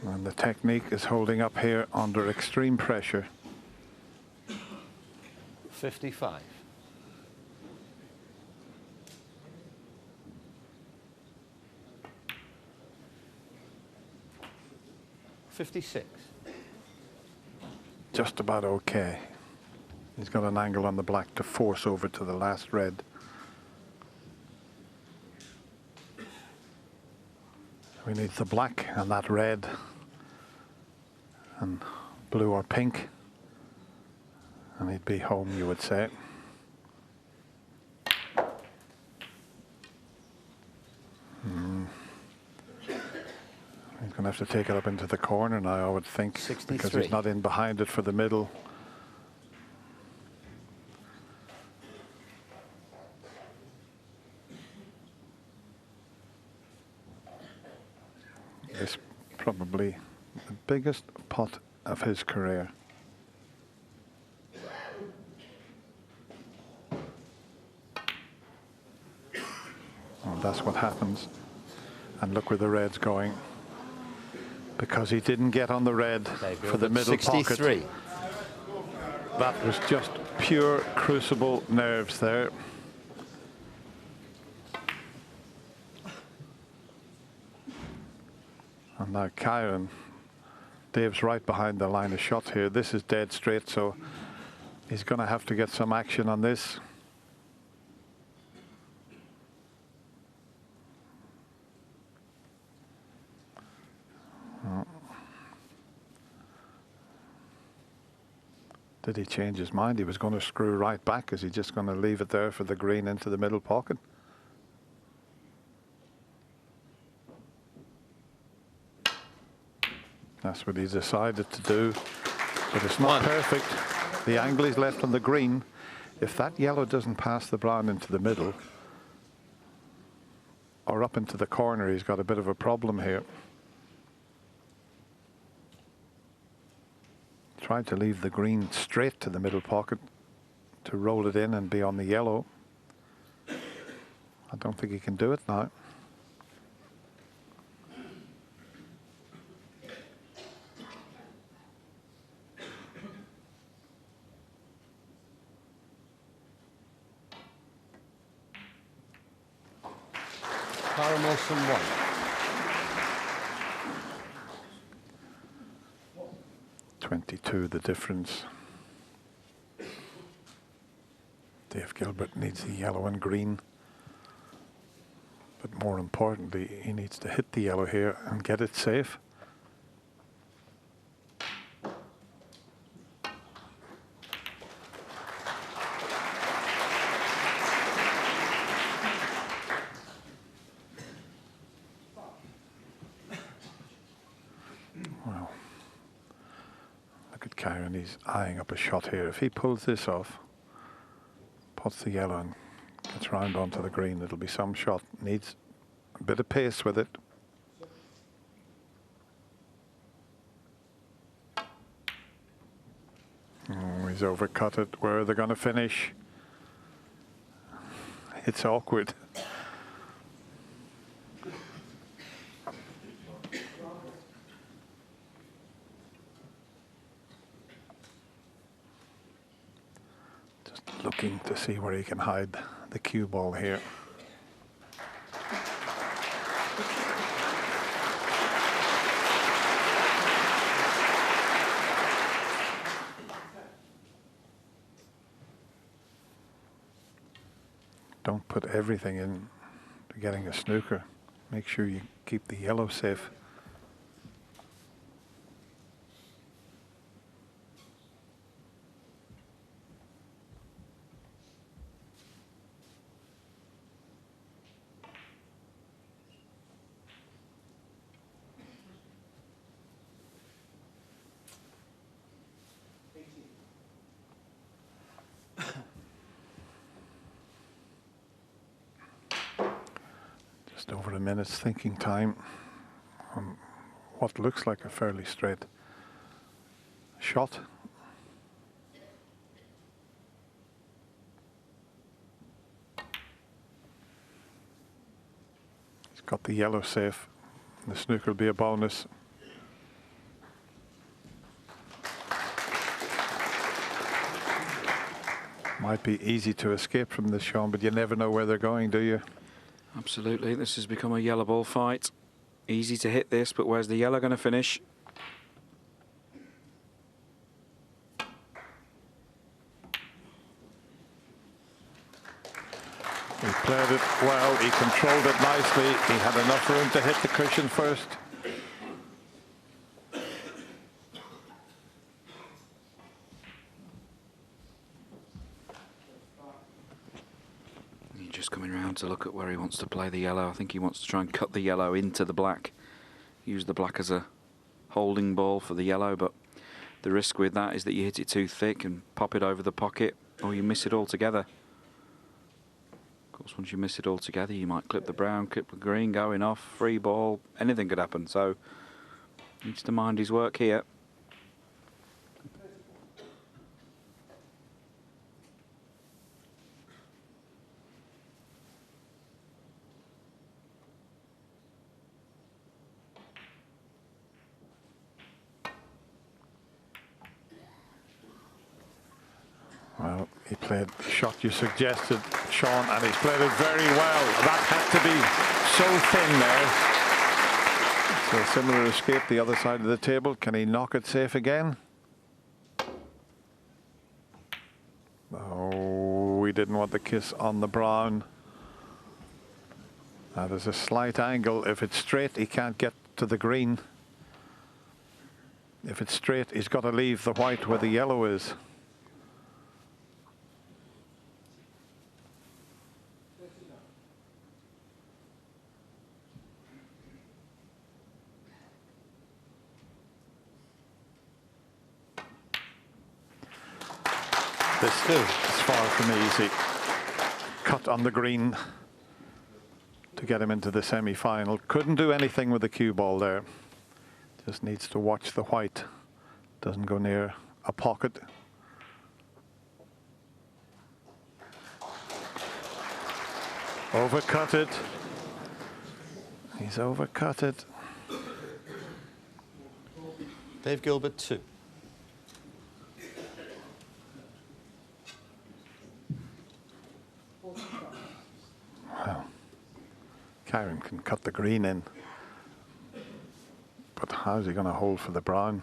Speaker 2: And the technique is holding up here under extreme pressure.
Speaker 4: 55. $56.
Speaker 2: Just about okay. He's got an angle on the black to force over to the last red. We need the black and that red and blue or pink, and he'd be home, you would say. He's going to have to take it up into the corner now, I would think,
Speaker 4: 63.
Speaker 2: because he's not in behind it for the middle. It's probably the biggest pot of his career. And that's what happens. And look where the red's going. Because he didn't get on the red for the middle
Speaker 4: 63.
Speaker 2: pocket. That was just pure crucible nerves there. And now Kyron, Dave's right behind the line of shot here. This is dead straight, so he's going to have to get some action on this. Did he change his mind? He was going to screw right back. Is he just going to leave it there for the green into the middle pocket? That's what he decided to do, but it's not perfect. The angle is left on the green. If that yellow doesn't pass the brown into the middle or up into the corner, he's got a bit of a problem here. Tried to leave the green straight to the middle pocket to roll it in and be on the yellow. I don't think he can do it now.
Speaker 4: Karen Wilson 1.
Speaker 2: .22 the difference. Dave Gilbert needs the yellow and green. But more importantly, he needs to hit the yellow here and get it safe. Well, look at Karen, he's eyeing up a shot here. If he pulls this off, puts the yellow and gets round onto the green, it'll be some shot. Needs a bit of pace with it. Oh, he's overcut it. Where are they going to finish? It's awkward. Just looking to see where he can hide the cue ball here. Don't put everything in to getting a snooker. Make sure you keep the yellow safe. Just over a minute's thinking time on what looks like a fairly straight shot. He's got the yellow safe. The snooker will be a bonus. Might be easy to escape from this, Sean, but you never know where they're going, do you?
Speaker 5: Absolutely. This has become a yellow ball fight. Easy to hit this, but where's the yellow going to finish?
Speaker 2: He played it well, he controlled it nicely, he had enough room to hit the cushion first.
Speaker 5: He's just coming round to look at where he wants to play the yellow. I think he wants to try and cut the yellow into the black. Use the black as a holding ball for the yellow, but the risk with that is that you hit it too thick and pop it over the pocket, or you miss it altogether. Of course, once you miss it altogether, you might clip the brown, clip the green, going off, free ball, anything could happen. So, needs to mind his work here.
Speaker 2: Well, he played the shot you suggested, Sean, and he's played it very well. That had to be so thin there. So a similar escape the other side of the table. Can he knock it safe again? Oh, we didn't want the kiss on the brown. Now there's a slight angle. If it's straight, he can't get to the green. If it's straight, he's got to leave the white where the yellow is. This is far from easy. Cut on the green to get him into the semi-final. Couldn't do anything with the cue ball there. Just needs to watch the white. Doesn't go near a pocket. Overcut it. He's overcut it.
Speaker 4: Dave Gilbert 2.
Speaker 2: Kyron can cut the green in, but how's he going to hold for the brown?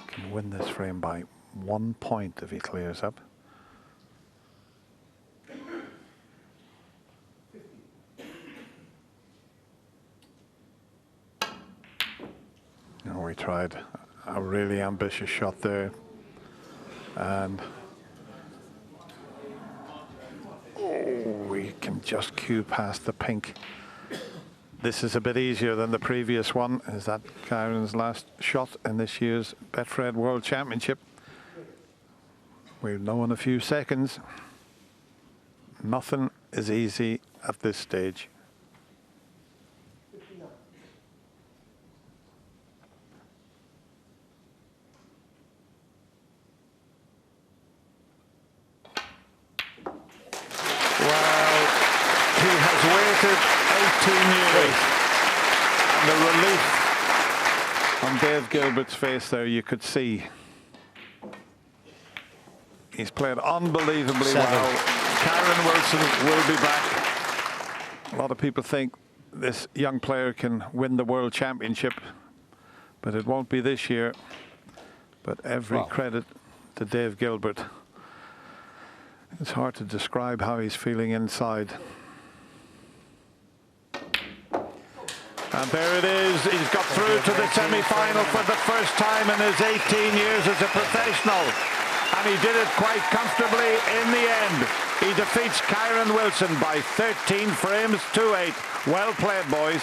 Speaker 2: Can win this frame by 1 point if he clears up. We tried a really ambitious shot there, and we can just cue past the pink. This is a bit easier than the previous one. Is that Kyron's last shot in this year's Betfred World Championship? We've known a few seconds. Nothing is easy at this stage. Waited 18 years, and the relief on Dave Gilbert's face there, you could see. He's played unbelievably well. Kyron Wilson will be back. A lot of people think this young player can win the World Championship, but it won't be this year. But every credit to Dave Gilbert. It's hard to describe how he's feeling inside. And there it is. He's got through to the semi-final for the first time in his 18 years as a professional. And he did it quite comfortably in the end. He defeats Kyron Wilson by 13 frames to 8. Well played, boys.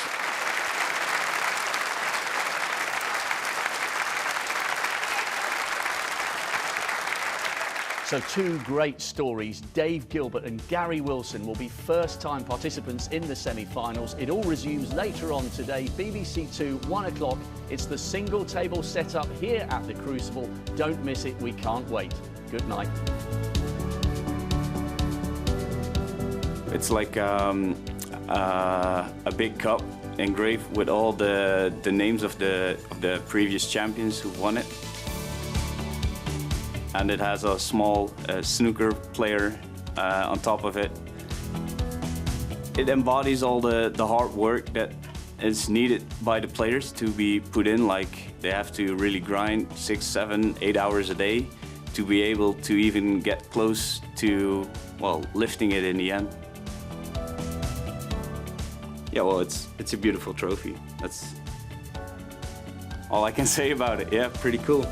Speaker 1: So two great stories. Dave Gilbert and Gary Wilson will be first-time participants in the semi-finals. It all resumes later on today, BBC 2, 1 o'clock. It's the single table setup here at the Crucible. Don't miss it, we can't wait. Good night.
Speaker 6: It's like a big cup engraved with all the names of the previous champions who won it. And it has a small snooker player on top of it. It embodies all the hard work that is needed by the players to be put in, like they have to really grind 6, 7, 8 hours a day to be able to even get close to, well, lifting it in the end. Yeah, well, it's a beautiful trophy. That's all I can say about it. Yeah, pretty cool.